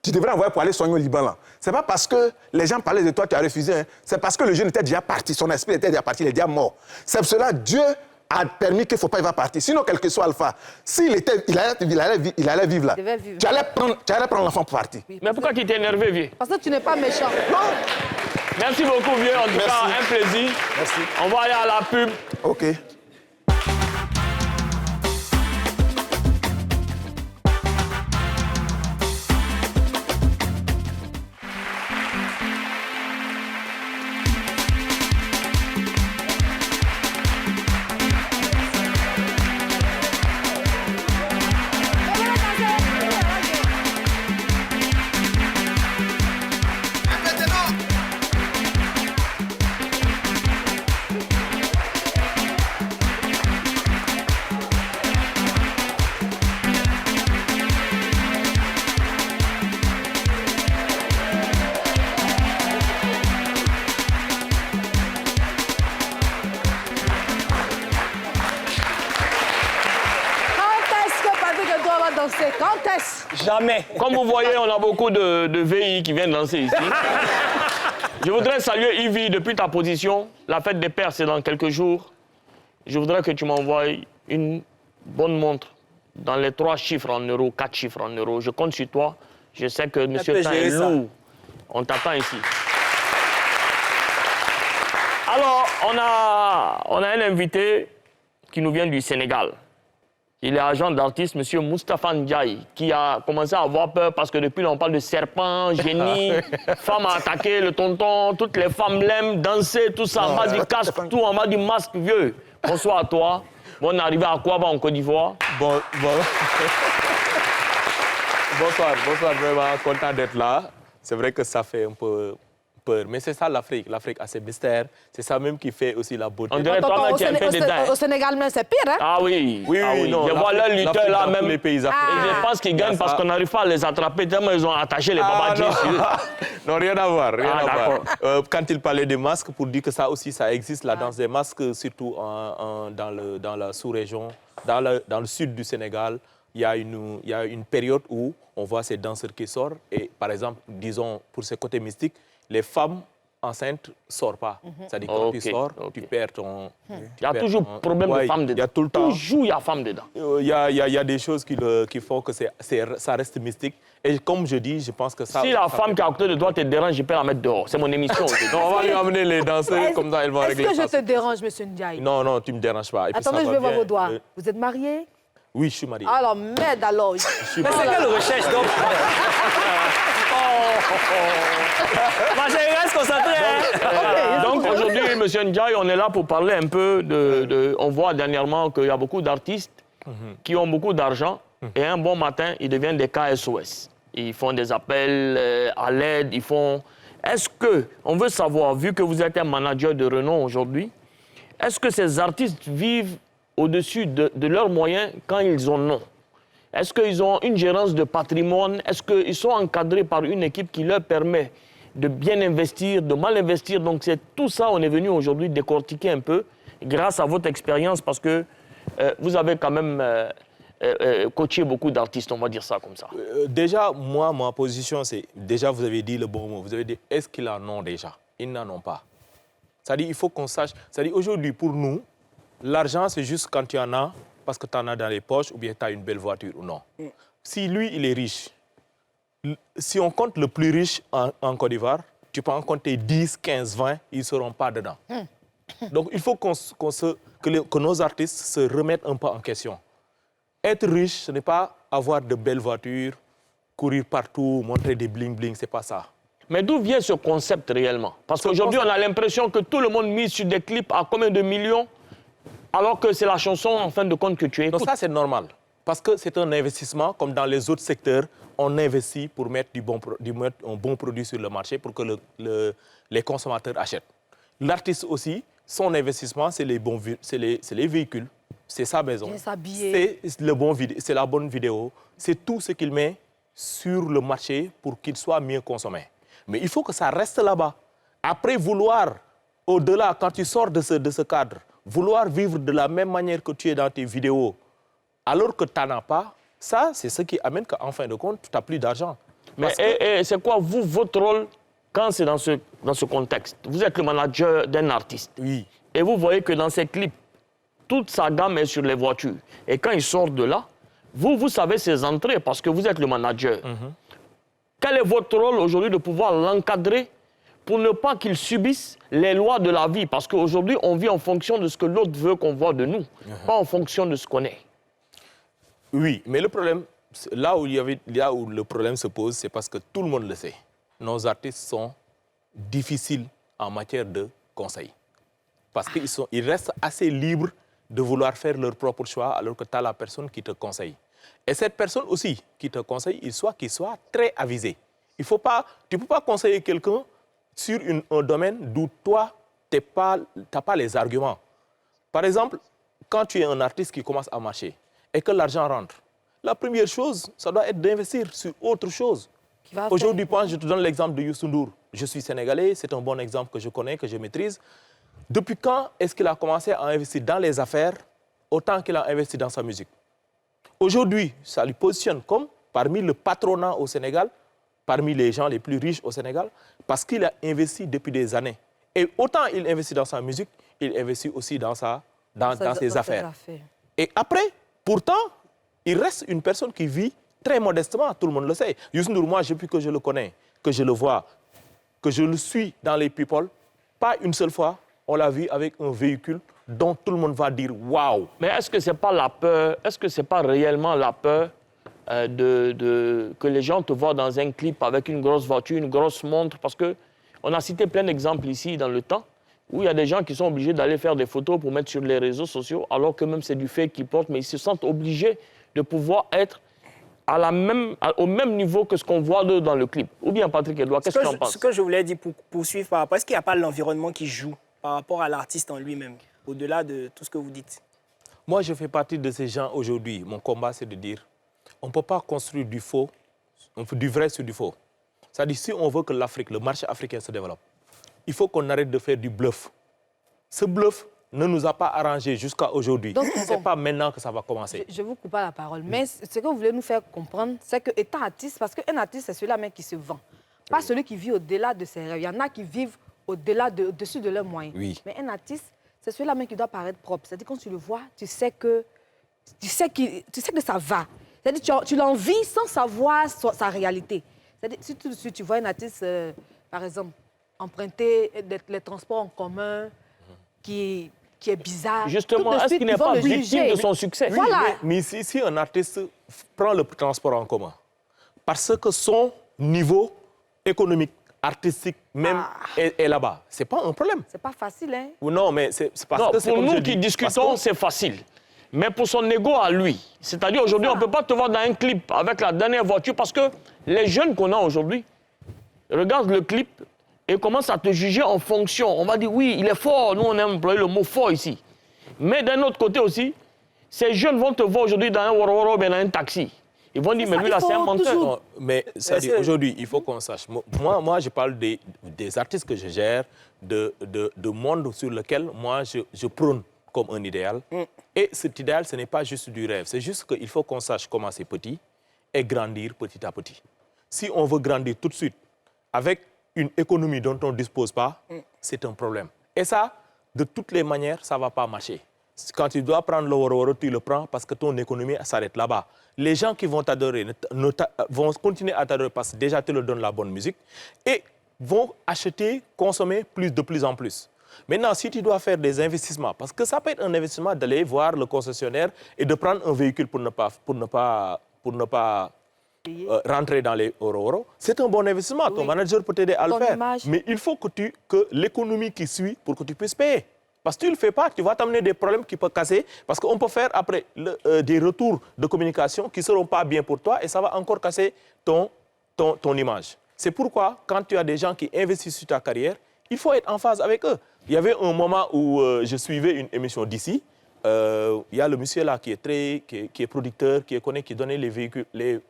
Tu devrais envoyer pour aller soigner au Liban, là. C'est pas parce que les gens parlaient de toi, tu as refusé. Hein. C'est parce que le jeune était déjà parti, son esprit était déjà parti, il est déjà mort. C'est pour cela que Dieu a permis qu'il ne faut pas y va partir. Sinon, quel que soit Alpha, s'il allait vivre là, devait vivre. tu allais prendre l'enfant pour partir. Mais pourquoi tu t'es énervé, vieux? Parce que tu n'es pas méchant. Non. Merci beaucoup, vieux. En tout Merci. cas, un plaisir. Merci. On va aller à la pub. OK. Quand est-ce que Patrick Edouard va danser? Quand est-ce? Jamais. Comme vous voyez, on a beaucoup de VI qui viennent danser ici. Je voudrais saluer Ivy depuis ta position. La fête des pères, c'est dans quelques jours. Je voudrais que tu m'envoies une bonne montre dans les 3 chiffres en euros, 4 chiffres en euros. Je compte sur toi. Je sais que M. peut Tan gérer est ça. lourd. On t'attend ici. Alors, on a un invité qui nous vient du Sénégal. Il est agent d'artiste, M. Moustapha Ndiaye, qui a commencé à avoir peur parce que depuis, là, on parle de serpent, génie, femme à attaquer, le tonton, toutes les femmes l'aiment, danser, tout ça, en bas du casque, tout en bas du masque, vieux. Bonsoir à toi. Bonne arrivée à Kouaba, en Côte d'Ivoire. Bonsoir, vraiment content d'être là. C'est vrai que ça fait un peu peur. Mais c'est ça l'Afrique. L'Afrique a ses mystères. C'est ça même qui fait aussi la beauté. On dirait toi-même qui es un peu dedans. Au Sénégal, même, c'est pire, hein? Ah oui. Oui, Ah oui, non. Je vois leurs lutteurs là dans même. tous les pays africains. Et je pense qu'ils gagnent parce qu'on n'arrive pas à les attraper tellement ils ont attaché les babadjis sur eux. Non, rien à voir. Rien à d'accord. voir. Quand il parlait des masques, pour dire que ça aussi, ça existe, la danse des masques, surtout dans la sous-région, dans le sud du Sénégal, il y a une période où on voit ces danseurs qui sortent. Et par exemple, disons, pour ce côté mystique, les femmes enceintes ne sortent pas. C'est-à-dire que quand tu sors, tu perds ton... Il y a toujours problème de femmes dedans. Il y a tout le temps. Toujours il y a femmes dedans. Il y a des choses qui font que ça reste mystique. Et comme je dis, je pense que ça... Si la femme qui est à côté de toi te dérange, je peux la mettre dehors. C'est mon émission. Non, on va lui amener les danseurs, comme ça, elle va régler ça. Est-ce que je te dérange, M. Ndiaye? Non, non, tu ne me déranges pas. Et puis, Attendez, ça je va vais voir bien. vos doigts. Vous êtes marié? Oui, je suis marié. Alors, merde alors. Mais c'est quelle recherche donc? Ma chérie, reste concentrée. Hein? Donc aujourd'hui, M. Ndiaye, on est là pour parler un peu de... On voit dernièrement qu'il y a beaucoup d'artistes qui ont beaucoup d'argent et un bon matin, ils deviennent des KSOS. Ils font des appels à l'aide, ils font... Est-ce que, on veut savoir, vu que vous êtes un manager de renom aujourd'hui, est-ce que ces artistes vivent au-dessus de leurs moyens quand ils en ont? Est-ce qu'ils ont une gérance de patrimoine? Est-ce qu'ils sont encadrés par une équipe qui leur permet de bien investir, de mal investir? Donc c'est tout ça, on est venu aujourd'hui décortiquer un peu, grâce à votre expérience, parce que vous avez quand même coaché beaucoup d'artistes, on va dire ça comme ça. Déjà, moi, ma position, c'est... Déjà, vous avez dit le bon mot. Vous avez dit, est-ce qu'ils en ont déjà? Ils n'en ont pas. C'est-à-dire, il faut qu'on sache... C'est-à-dire, aujourd'hui, pour nous, l'argent, c'est juste quand tu en as, parce que tu en as dans les poches, ou bien tu as une belle voiture ou non. Si lui, il est riche, si on compte le plus riche en Côte d'Ivoire, tu peux en compter 10, 15, 20, ils ne seront pas dedans. Donc, il faut que nos artistes se remettent un peu en question. Être riche, ce n'est pas avoir de belles voitures, courir partout, montrer des bling-bling, ce n'est pas ça. Mais d'où vient ce concept réellement? Parce qu'aujourd'hui, on a l'impression que tout le monde mise sur des clips à combien de millions, alors que c'est la chanson, en fin de compte, que tu écoutes. Donc ça, c'est normal. Parce que c'est un investissement, comme dans les autres secteurs, on investit pour mettre un bon produit sur le marché pour que les consommateurs achètent. L'artiste aussi, son investissement, c'est les véhicules, c'est sa maison, c'est la bonne vidéo, c'est tout ce qu'il met sur le marché pour qu'il soit mieux consommé. Mais il faut que ça reste là-bas. Après, vouloir, au-delà, quand tu sors de ce cadre, vouloir vivre de la même manière que tu es dans tes vidéos, alors que tu n'en as pas, ça, c'est ce qui amène qu'en fin de compte, tu n'as plus d'argent. Mais c'est quoi, vous, votre rôle, quand c'est dans ce contexte? Vous êtes le manager d'un artiste. Oui. Et vous voyez que dans ces clips, toute sa gamme est sur les voitures. Et quand il sort de là, vous savez ses entrées parce que vous êtes le manager. Quel est votre rôle aujourd'hui de pouvoir l'encadrer pour ne pas qu'il subisse les lois de la vie? Parce qu'aujourd'hui, on vit en fonction de ce que l'autre veut qu'on voit de nous, pas en fonction de ce qu'on est. Oui, mais le problème, là où le problème se pose, c'est parce que tout le monde le sait. Nos artistes sont difficiles en matière de conseil. Parce qu'ils restent assez libres de vouloir faire leur propre choix alors que tu as la personne qui te conseille. Et cette personne aussi qui te conseille, qu'il soit très avisé. Tu ne peux pas conseiller quelqu'un sur un domaine d'où toi, tu n'as pas les arguments. Par exemple, quand tu es un artiste qui commence à marcher et que l'argent rentre, la première chose, ça doit être d'investir sur autre chose. Aujourd'hui, je te donne l'exemple de Youssou N'Dour. Je suis sénégalais, c'est un bon exemple que je connais, que je maîtrise. Depuis quand est-ce qu'il a commencé à investir dans les affaires autant qu'il a investi dans sa musique? Aujourd'hui, ça lui positionne comme parmi le patronat au Sénégal, parmi les gens les plus riches au Sénégal, parce qu'il a investi depuis des années. Et autant il investit dans sa musique, il investit aussi dans ses affaires. Et après, pourtant, il reste une personne qui vit très modestement, tout le monde le sait. Youssou N'Dour, moi, depuis que je le connais, que je le vois, que je le suis dans les people, pas une seule fois, on l'a vu avec un véhicule dont tout le monde va dire « waouh ». Mais est-ce que ce n'est pas la peur, est-ce que ce n'est pas réellement la peur que les gens te voient dans un clip avec une grosse voiture, une grosse montre? Parce qu'on a cité plein d'exemples ici dans le temps où il y a des gens qui sont obligés d'aller faire des photos pour mettre sur les réseaux sociaux alors que même c'est du fake qu'ils portent, mais ils se sentent obligés de pouvoir être au même niveau que ce qu'on voit dans le clip. Ou bien Patrick Edouard, qu'est-ce que tu en penses? Ce que je voulais dire pour poursuivre par rapport, est-ce qu'il n'y a pas l'environnement qui joue par rapport à l'artiste en lui-même, au-delà de tout ce que vous dites? Moi, je fais partie de ces gens aujourd'hui. Mon combat, c'est de dire, on ne peut pas construire du faux, du vrai sur du faux. C'est-à-dire, si on veut que l'Afrique, le marché africain se développe, il faut qu'on arrête de faire du bluff. Ce bluff ne nous a pas arrangé jusqu'à aujourd'hui. Ce n'est pas maintenant que ça va commencer. Je vous coupe pas la parole, mais ce que vous voulez nous faire comprendre, c'est que étant artiste, parce qu'un artiste, c'est celui-là même qui se vend, pas celui qui vit au-delà de ses rêves. Il y en a qui vivent au-dessus de leurs moyens. Oui. Mais un artiste, c'est celui-là même qui doit paraître propre. C'est-à-dire quand tu le vois, tu sais que ça va. C'est-à-dire tu l'envies sans savoir sa réalité. C'est-à-dire si tu vois un artiste, par exemple, emprunter les transports en commun, qui est bizarre. Justement, est-ce qu'il n'est pas victime de son succès? Oui, Voilà. mais si un artiste prend le transport en commun, parce que son niveau économique, artistique même est là-bas, ce n'est pas un problème. C'est pas facile, hein? Ou non, mais c'est parce Non, que c'est pour comme je nous dis, qui parce discutons, que- c'est facile. Mais pour son ego à lui, c'est-à-dire aujourd'hui, on ne peut pas te voir dans un clip avec la dernière voiture parce que les jeunes qu'on a aujourd'hui regardent le clip et commencent à te juger en fonction. On va dire, oui, il est fort. Nous, on aime employer le mot fort ici. Mais d'un autre côté aussi, ces jeunes vont te voir aujourd'hui dans un Woro bien dans un taxi. Ils vont dire, mais lui, là, c'est un menteur. Non, mais aujourd'hui, il faut qu'on sache. Moi, je parle des artistes que je gère, de monde sur lequel moi, je prône comme un idéal. Et cet idéal, ce n'est pas juste du rêve. C'est juste qu'il faut qu'on sache commencer petit et grandir petit à petit. Si on veut grandir tout de suite avec une économie dont on ne dispose pas, c'est un problème. Et ça, de toutes les manières, ça ne va pas marcher. Quand tu dois prendre le Woro, tu le prends parce que ton économie s'arrête là-bas. Les gens qui vont t'adorer vont continuer à t'adorer parce que déjà tu leur donnes la bonne musique et vont acheter, consommer de plus en plus. Maintenant, si tu dois faire des investissements, parce que ça peut être un investissement d'aller voir le concessionnaire et de prendre un véhicule pour ne pas rentrer dans les Woro, c'est un bon investissement. Ton manager peut t'aider à le faire. Image. Mais il faut que l'économie qui suit pour que tu puisses payer. Parce que tu ne le fais pas, tu vas t'amener des problèmes qui peuvent casser. Parce qu'on peut faire après des retours de communication qui ne seront pas bien pour toi et ça va encore casser ton image. C'est pourquoi, quand tu as des gens qui investissent sur ta carrière, il faut être en phase avec eux. Il y avait un moment où je suivais une émission d'ici. Il y a le monsieur là qui est producteur, qui est connu, qui donnait les véhicules, les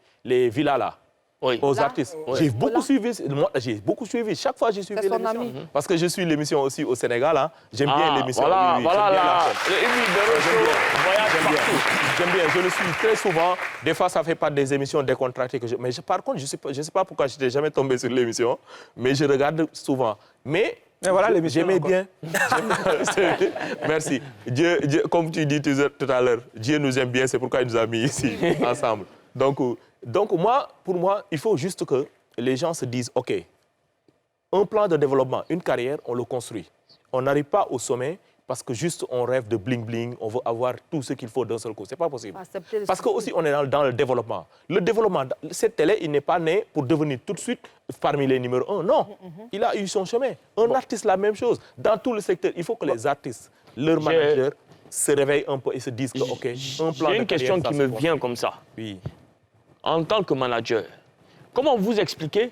villas là. Oui. Aux Là, artistes. oui. J'ai beaucoup suivi. Moi, j'ai beaucoup suivi. Chaque fois, j'ai suivi C'est son l'émission. ami. Parce que je suis l'émission aussi au Sénégal. Hein. J'aime bien l'émission. Voilà, Oui, voilà j'aime bien là. la chaîne. Le Émile Derocho voyage partout. J'aime bien. Je le suis très souvent. Des fois, ça fait pas des émissions décontractées. Mais par contre, je sais pas pourquoi je n'étais jamais tombé sur l'émission. Mais je regarde souvent. Mais voilà l'émission. J'aimais bien. Merci. Dieu, comme tu dis tout à l'heure, Dieu nous aime bien. C'est pourquoi il nous a mis ici, ensemble. Donc pour moi, il faut juste que les gens se disent, OK, un plan de développement, une carrière, on le construit. On n'arrive pas au sommet parce que juste on rêve de bling-bling, on veut avoir tout ce qu'il faut d'un seul coup. Ce n'est pas possible. Parce que aussi on est dans le développement. Le développement, cette télé, il n'est pas né pour devenir tout de suite parmi les numéros 1. Non, il a eu son chemin. Un artiste, la même chose. Dans tout le secteur, il faut que les artistes, leurs managers, se réveillent un peu et se disent que, OK, un plan J'ai une question qui me vient comme ça. Oui. En tant que manager, comment vous expliquez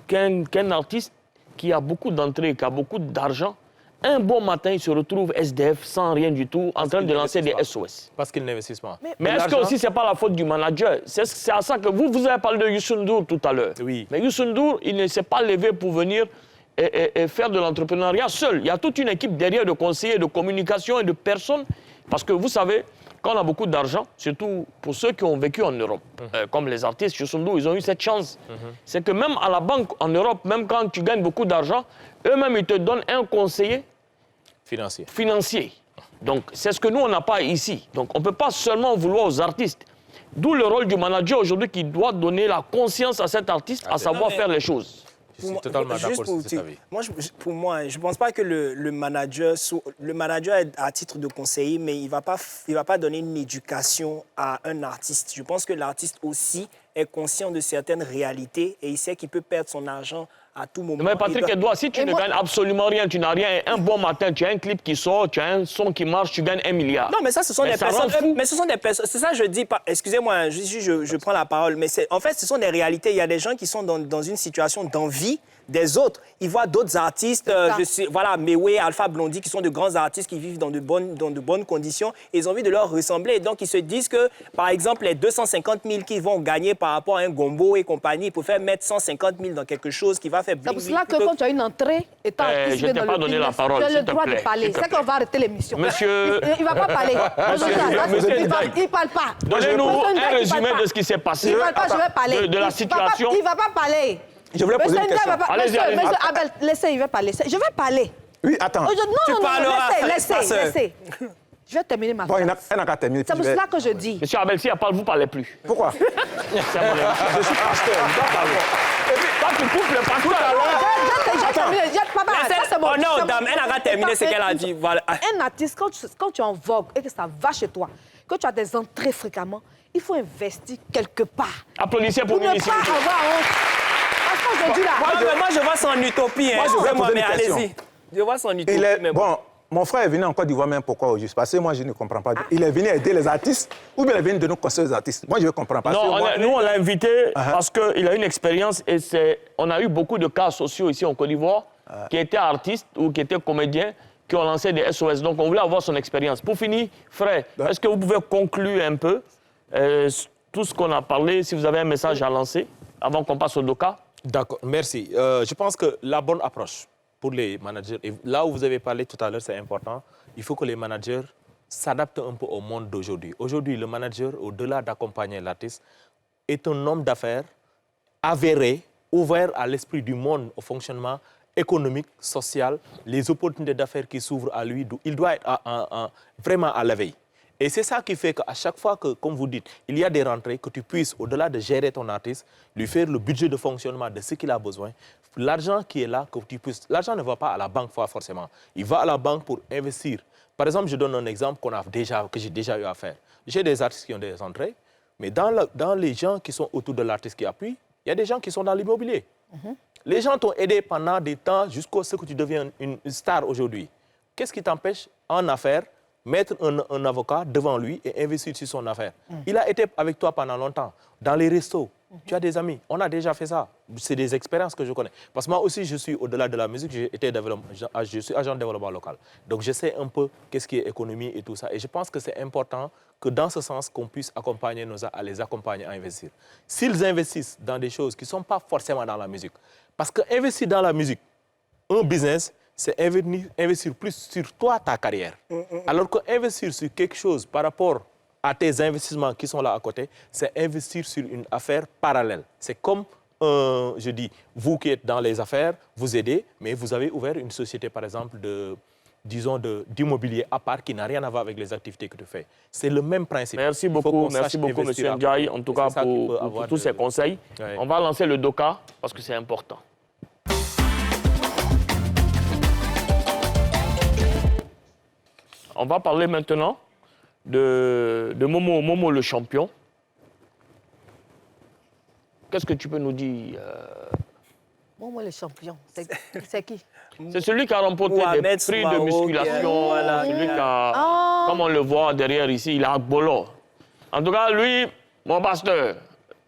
qu'un artiste qui a beaucoup d'entrées, qui a beaucoup d'argent, un bon matin, il se retrouve SDF sans rien du tout, en train de lancer des SOS? Parce qu'ils n'investissent pas. Mais est-ce que aussi ce n'est pas la faute du manager? C'est à ça que vous avez parlé de Youssou N'Dour tout à l'heure. Oui. Mais Youssou N'Dour, il ne s'est pas levé pour venir et faire de l'entrepreneuriat seul. Il y a toute une équipe derrière de conseillers, de communication et de personnes. Parce que vous savez, quand on a beaucoup d'argent, surtout pour ceux qui ont vécu en Europe, comme les artistes, Youssou N'Dour, ils ont eu cette chance. C'est que même à la banque en Europe, même quand tu gagnes beaucoup d'argent, eux-mêmes, ils te donnent un conseiller financier. Donc, c'est ce que nous, on n'a pas ici. Donc, on ne peut pas seulement vouloir aux artistes. D'où le rôle du manager aujourd'hui qui doit donner la conscience à cet artiste, à savoir faire les choses. Je suis totalement d'accord sur cet avis. Pour moi, je ne pense pas que le manager est à titre de conseiller, mais il ne va pas donner une éducation à un artiste. Je pense que l'artiste aussi est conscient de certaines réalités et il sait qu'il peut perdre son argent à tout moment. Mais Patrick Edouard, si tu ne gagnes absolument rien, tu n'as rien, un bon matin, tu as un clip qui sort, tu as un son qui marche, tu gagnes 1 milliard. Non, mais ça, ce sont des ça rend personnes. fou. Mais ce sont des personnes. C'est ça, je dis pas. Excusez-moi, je prends la parole. Mais en fait, ce sont des réalités. Il y a des gens qui sont dans une situation d'envie des autres. Ils voient d'autres artistes, voilà, Mewé, Alpha Blondy, qui sont de grands artistes qui vivent dans de bonnes conditions. Et ils ont envie de leur ressembler. Et donc, ils se disent que, par exemple, les 250 000 qu'ils vont gagner par rapport à un Gombo et compagnie, ils peuvent mettre 150 000 dans quelque chose qui va faire C'est pour cela que quand tu as une entrée, étant je ne t'ai pas donné la parole, tu as le s'il te droit de plaît, parler. s'il te C'est qu'on va arrêter l'émission. Monsieur... Il ne va pas parler. Il ne parle pas. Donnez-nous un résumé de ce qui s'est passé. Il ne parle pas, je vais parler. De la situation. Il ne va pas parler. Je voulais poser une question. Monsieur Abel, laissez, il va parler. Je vais parler. Oui, attends. Non, laissez. Je vais terminer ma phrase. Elle n'a qu'à terminer. C'est pour cela que je dis. Monsieur Abel, si elle parle, vous ne parlez plus. Pourquoi? Je suis pasteur, je dois parler. Et puis, quand tu coupes le pasteur... J'ai terminé. Papa, ça c'est bon. Oh non, dame, elle n'a qu'à terminer ce qu'elle a dit. Voilà. Un artiste, quand tu es en vogue et que ça va chez toi, que tu as des entrées fréquemment, il faut investir quelque part. Applaudissez pour Pour ne Mimi. pas avoir honte. Parce qu'aujourd'hui, là... Moi, je vois son utopie. Moi, je voudrais poser une question. Allez-y. Je vois son utopie. Bon, mon frère est venu en Côte d'Ivoire, même pourquoi au juste? Parce que moi, je ne comprends pas. Il est venu aider les artistes ou bien il est venu de nous conseiller aux artistes? Moi, je ne comprends pas. Non, nous, on l'a invité parce qu'il a une expérience et on a eu beaucoup de cas sociaux ici en Côte d'Ivoire qui étaient artistes ou qui étaient comédiens qui ont lancé des SOS. Donc, on voulait avoir son expérience. Pour finir, frère, est-ce que vous pouvez conclure un peu tout ce qu'on a parlé, si vous avez un message à lancer avant qu'on passe au DOCA? D'accord, merci. Je pense que la bonne approche pour les managers, et là où vous avez parlé tout à l'heure, c'est important, il faut que les managers s'adaptent un peu au monde d'aujourd'hui. Aujourd'hui, le manager, au-delà d'accompagner l'artiste, est un homme d'affaires avéré, ouvert à l'esprit du monde, au fonctionnement économique, social, les opportunités d'affaires qui s'ouvrent à lui. Il doit être vraiment à la veille. Et c'est ça qui fait qu'à chaque fois que, comme vous dites, il y a des rentrées, que tu puisses, au-delà de gérer ton artiste, lui faire le budget de fonctionnement de ce qu'il a besoin. L'argent qui est là, que tu puisses... L'argent ne va pas à la banque forcément. Il va à la banque pour investir. Par exemple, je donne un exemple que j'ai déjà eu à faire. J'ai des artistes qui ont des entrées, mais dans les gens qui sont autour de l'artiste qui appuie, il y a des gens qui sont dans l'immobilier. Les gens t'ont aidé pendant des temps jusqu'à ce que tu deviennes une star aujourd'hui. Qu'est-ce qui t'empêche en affaires mettre un avocat devant lui et investir sur son affaire? Il a été avec toi pendant longtemps, dans les restos. Tu as des amis. On a déjà fait ça. C'est des expériences que je connais. Parce que moi aussi, je suis au-delà de la musique, je suis agent de développement local. Donc, je sais un peu qu'est-ce qui est économie et tout ça. Et je pense que c'est important que dans ce sens, qu'on puisse accompagner à les accompagner à investir. S'ils investissent dans des choses qui ne sont pas forcément dans la musique, parce qu'investir dans la musique, un business, c'est investir plus sur toi, ta carrière. Alors qu'investir sur quelque chose par rapport à tes investissements qui sont là à côté, c'est investir sur une affaire parallèle. C'est comme, je dis, vous qui êtes dans les affaires, vous aidez, mais vous avez ouvert une société, par exemple, d'immobilier à part qui n'a rien à voir avec les activités que tu fais. C'est le même principe. Merci beaucoup, M. Ndiaye, en tout cas, pour tous ces conseils. Ouais. On va lancer le DOCA parce que c'est important. On va parler maintenant de Momo le champion. Qu'est-ce que tu peux nous dire Momo le champion, c'est qui? C'est celui qui a remporté des prix de musculation. Celui qui a, comme on le voit derrière ici, il a Agbolo. En tout cas, lui, mon pasteur,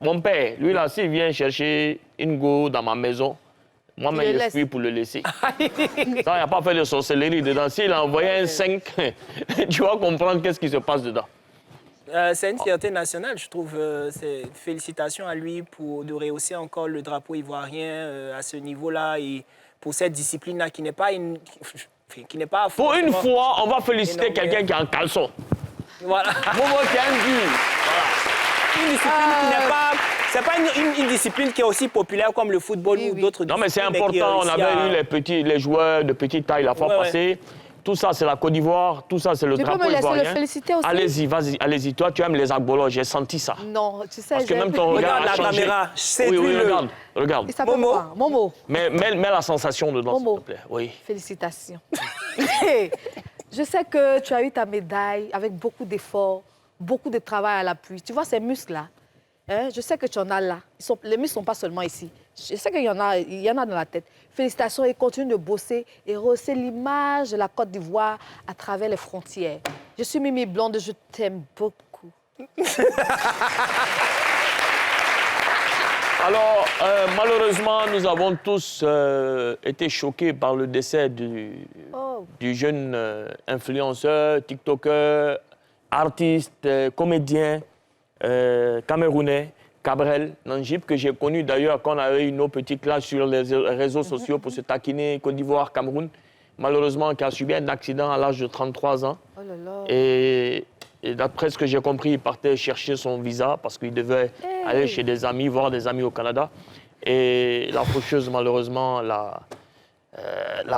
mon père, lui là, s'il vient chercher une go dans ma maison, moi-même, je fuis pour le laisser. Ça, il n'a pas fait de sorcellerie dedans. S'il a envoyé un 5, tu vas comprendre qu'est-ce qui se passe dedans. C'est une fierté nationale, je trouve. Félicitations à lui de rehausser encore le drapeau ivoirien à ce niveau-là et pour cette discipline-là qui n'est pas Pour une fois, on va féliciter quelqu'un qui est en caleçon. Voilà. Momo qui a un dur. Une discipline qui n'est pas... C'est pas une discipline qui est aussi populaire comme le football ou d'autres disciplines. Non, mais c'est important. On avait eu les joueurs de petite taille la fois passée. Tout ça, c'est la Côte d'Ivoire. Tout ça, c'est le drapeau ivoirien. Tu peux me laisser le féliciter aussi? Allez-y, vas-y, allez-y. Toi, tu aimes les agbolos. J'ai senti ça. Non, tu sais... Parce que même ton regard a changé. Oui, regarde. Il s'appelle quoi? Momo. Mets la sensation dedans, s'il te plaît. Oui. Félicitations. Je sais que tu as eu ta médaille avec beaucoup d'efforts, beaucoup de travail à l'appui. Tu vois ces muscles-là? Hein, je sais que tu en as là. Les miens ne sont pas seulement ici. Je sais qu'il y en a dans la tête. Félicitations et continue de bosser et rehausser l'image de la Côte d'Ivoire à travers les frontières. Je suis Mimi Blonde, je t'aime beaucoup. Alors, malheureusement, nous avons tous été choqués par le décès du jeune influenceur, TikToker, artiste, comédien camerounais, Cabrel Nangib, que j'ai connu d'ailleurs quand on avait eu nos petits clashs sur les réseaux sociaux pour se taquiner Côte d'Ivoire, Cameroun. Malheureusement, qui a subi un accident à l'âge de 33 ans. Oh là là. Et d'après ce que j'ai compris, il partait chercher son visa parce qu'il devait aller chez des amis, voir des amis au Canada. Et la faucheuse, malheureusement, l'a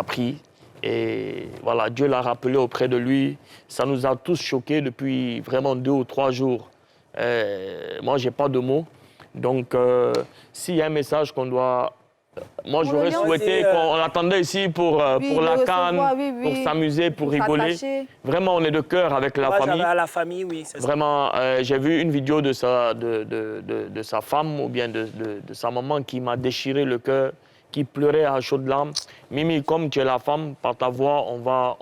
pris. Et voilà, Dieu l'a rappelé auprès de lui. Ça nous a tous choqués depuis vraiment 2 ou 3 jours. Moi, je n'ai pas de mots. Donc, s'il y a un message qu'on doit... Moi, j'aurais souhaité qu'on attendait ici pour la CAN, pour s'amuser, pour rigoler. Vraiment, on est de cœur avec la famille. À la famille, oui. Vraiment, j'ai vu une vidéo de sa femme ou bien de sa maman qui m'a déchiré le cœur, qui pleurait à chaudes larmes. Mimi, comme tu es la femme, par ta voix, on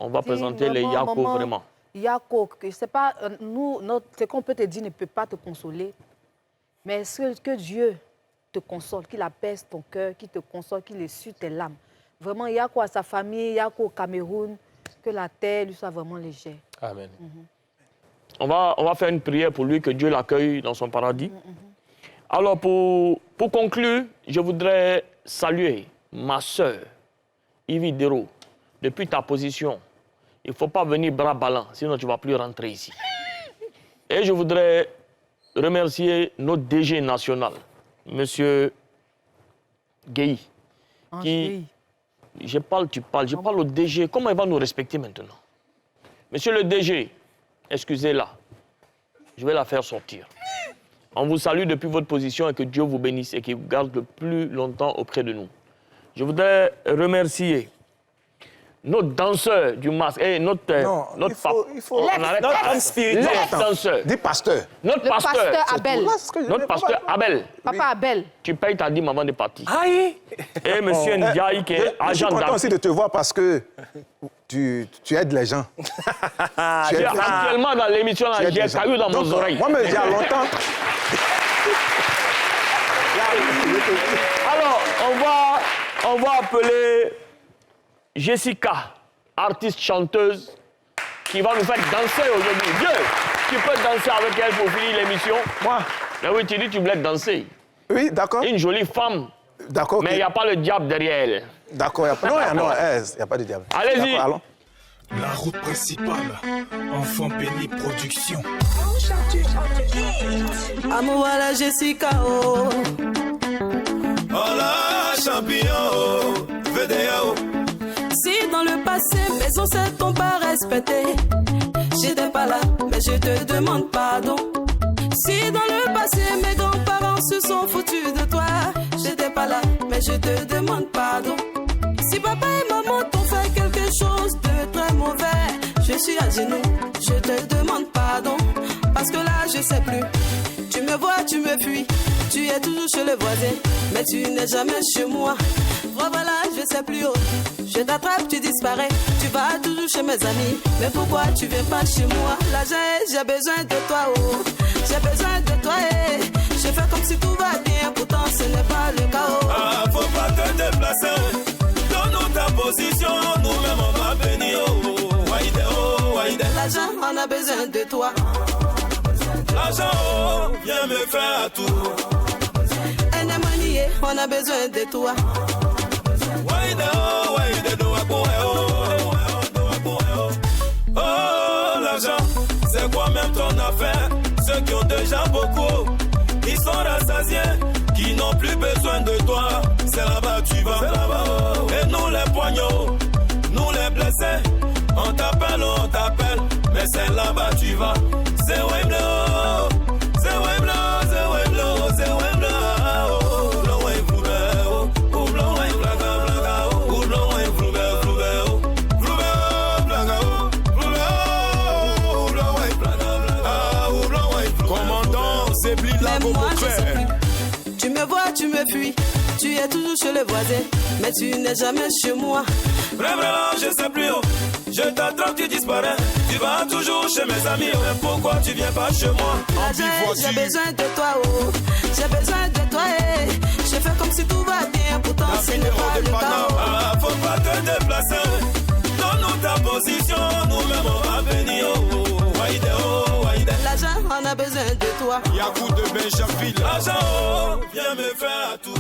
va présenter les Yako, vraiment. Yako, c'est pas... ce qu'on peut te dire ne peut pas te consoler. Mais que Dieu te console, qu'il apaise ton cœur, qu'il te console, qu'il essuie tes larmes. Vraiment, Yako à sa famille, Yako au Cameroun, que la terre lui soit vraiment légère. Amen. On va faire une prière pour lui, que Dieu l'accueille dans son paradis. Alors, pour conclure, je voudrais saluer ma sœur, Yvi Dero. Depuis ta position, il ne faut pas venir bras ballants, sinon tu ne vas plus rentrer ici. Et je voudrais remercier notre DG national, Monsieur Gueye, qui... Je parle, tu parles. Je parle au DG. Comment il va nous respecter maintenant? Monsieur le DG, excusez-la. Je vais la faire sortir. On vous salue depuis votre position et que Dieu vous bénisse et qu'il vous garde le plus longtemps auprès de nous. Je voudrais remercier notre danseur du masque, et notre danseur. Dis pasteur. Notre pasteur Abel. Notre pasteur Abel. Papa Abel. Tu payes ta dîme avant de partir. Aïe. Et monsieur Ndiaye qui est agent Je suis content d'artiste. aussi de te voir parce que tu aides les gens. Actuellement dans l'émission, j'ai un caillou dans mes oreilles. Moi, il y a longtemps. Alors, on va appeler Jessica, artiste chanteuse, qui va nous faire danser aujourd'hui. Dieu, tu peux danser avec elle pour finir l'émission? Moi? Mais oui, tu dis que tu voulais danser. Oui, d'accord. Une jolie femme. D'accord. Mais il n'y a pas le diable derrière elle. D'accord, il n'y a pas de diable. Allez-y. Allons. La route principale, Enfant Béni Production. Amour à la Jessica, oh. Hola, champion, VDO. Si dans le passé, mes ancêtres t'ont pas respecté, j'étais pas là, mais je te demande pardon. Si dans le passé, mes grands-parents se sont foutus de toi, j'étais pas là, mais je te demande pardon. Si papa et maman t'ont fait quelque chose de très mauvais, je suis à genoux, je te demande pardon. Parce que là, je sais plus. Tu me vois, tu me fuis. Tu es toujours chez le voisin, mais tu n'es jamais chez moi. Voilà, je sais plus haut. Je t'attrape, tu disparais. Tu vas toujours chez mes amis. Mais pourquoi tu viens pas chez moi? Là, j'ai besoin de toi, oh. J'ai besoin de toi, eh. Je fais comme si tout va bien, pourtant ce n'est pas le cas, oh. Ah, faut pas te déplacer. Donne-nous ta position, nous-mêmes on va bénir, oh. Waïde, oh, waïde. L'argent, on a besoin de toi. L'argent, oh, viens me faire tout. On a besoin de toi. Oh, l'argent, c'est quoi même ton affaire? Ceux qui ont déjà beaucoup, ils sont rassasiés, qui n'ont plus besoin de toi. C'est là-bas tu vas, et nous les poignons, nous les blessés, on t'appelle, mais c'est là-bas tu vas. C'est Wemlo, c'est Wemlo, c'est Wemlo, c'est Wemlo. déblie la Mais moi, je sais clair. plus. Tu me vois, tu me fuis. Tu es toujours chez les voisins, mais tu n'es jamais chez moi. Vraiment, je sais plus. Oh. Je t'attrape, tu disparais. Tu vas toujours chez mes amis. Oh. Mais pourquoi tu viens pas chez moi? J'ai besoin de toi, oh. J'ai besoin de toi, eh. Je fais comme si tout va bien, pourtant ce n'est pas le cas. Oh. Ah, faut pas te déplacer. Donne-nous ta position, nous-mêmes on va venir. Oh, Waïde, oh, Waïde. L'argent, on a besoin de toi. Y'a coup de Benchafil. L'argent, oh, viens me faire tout.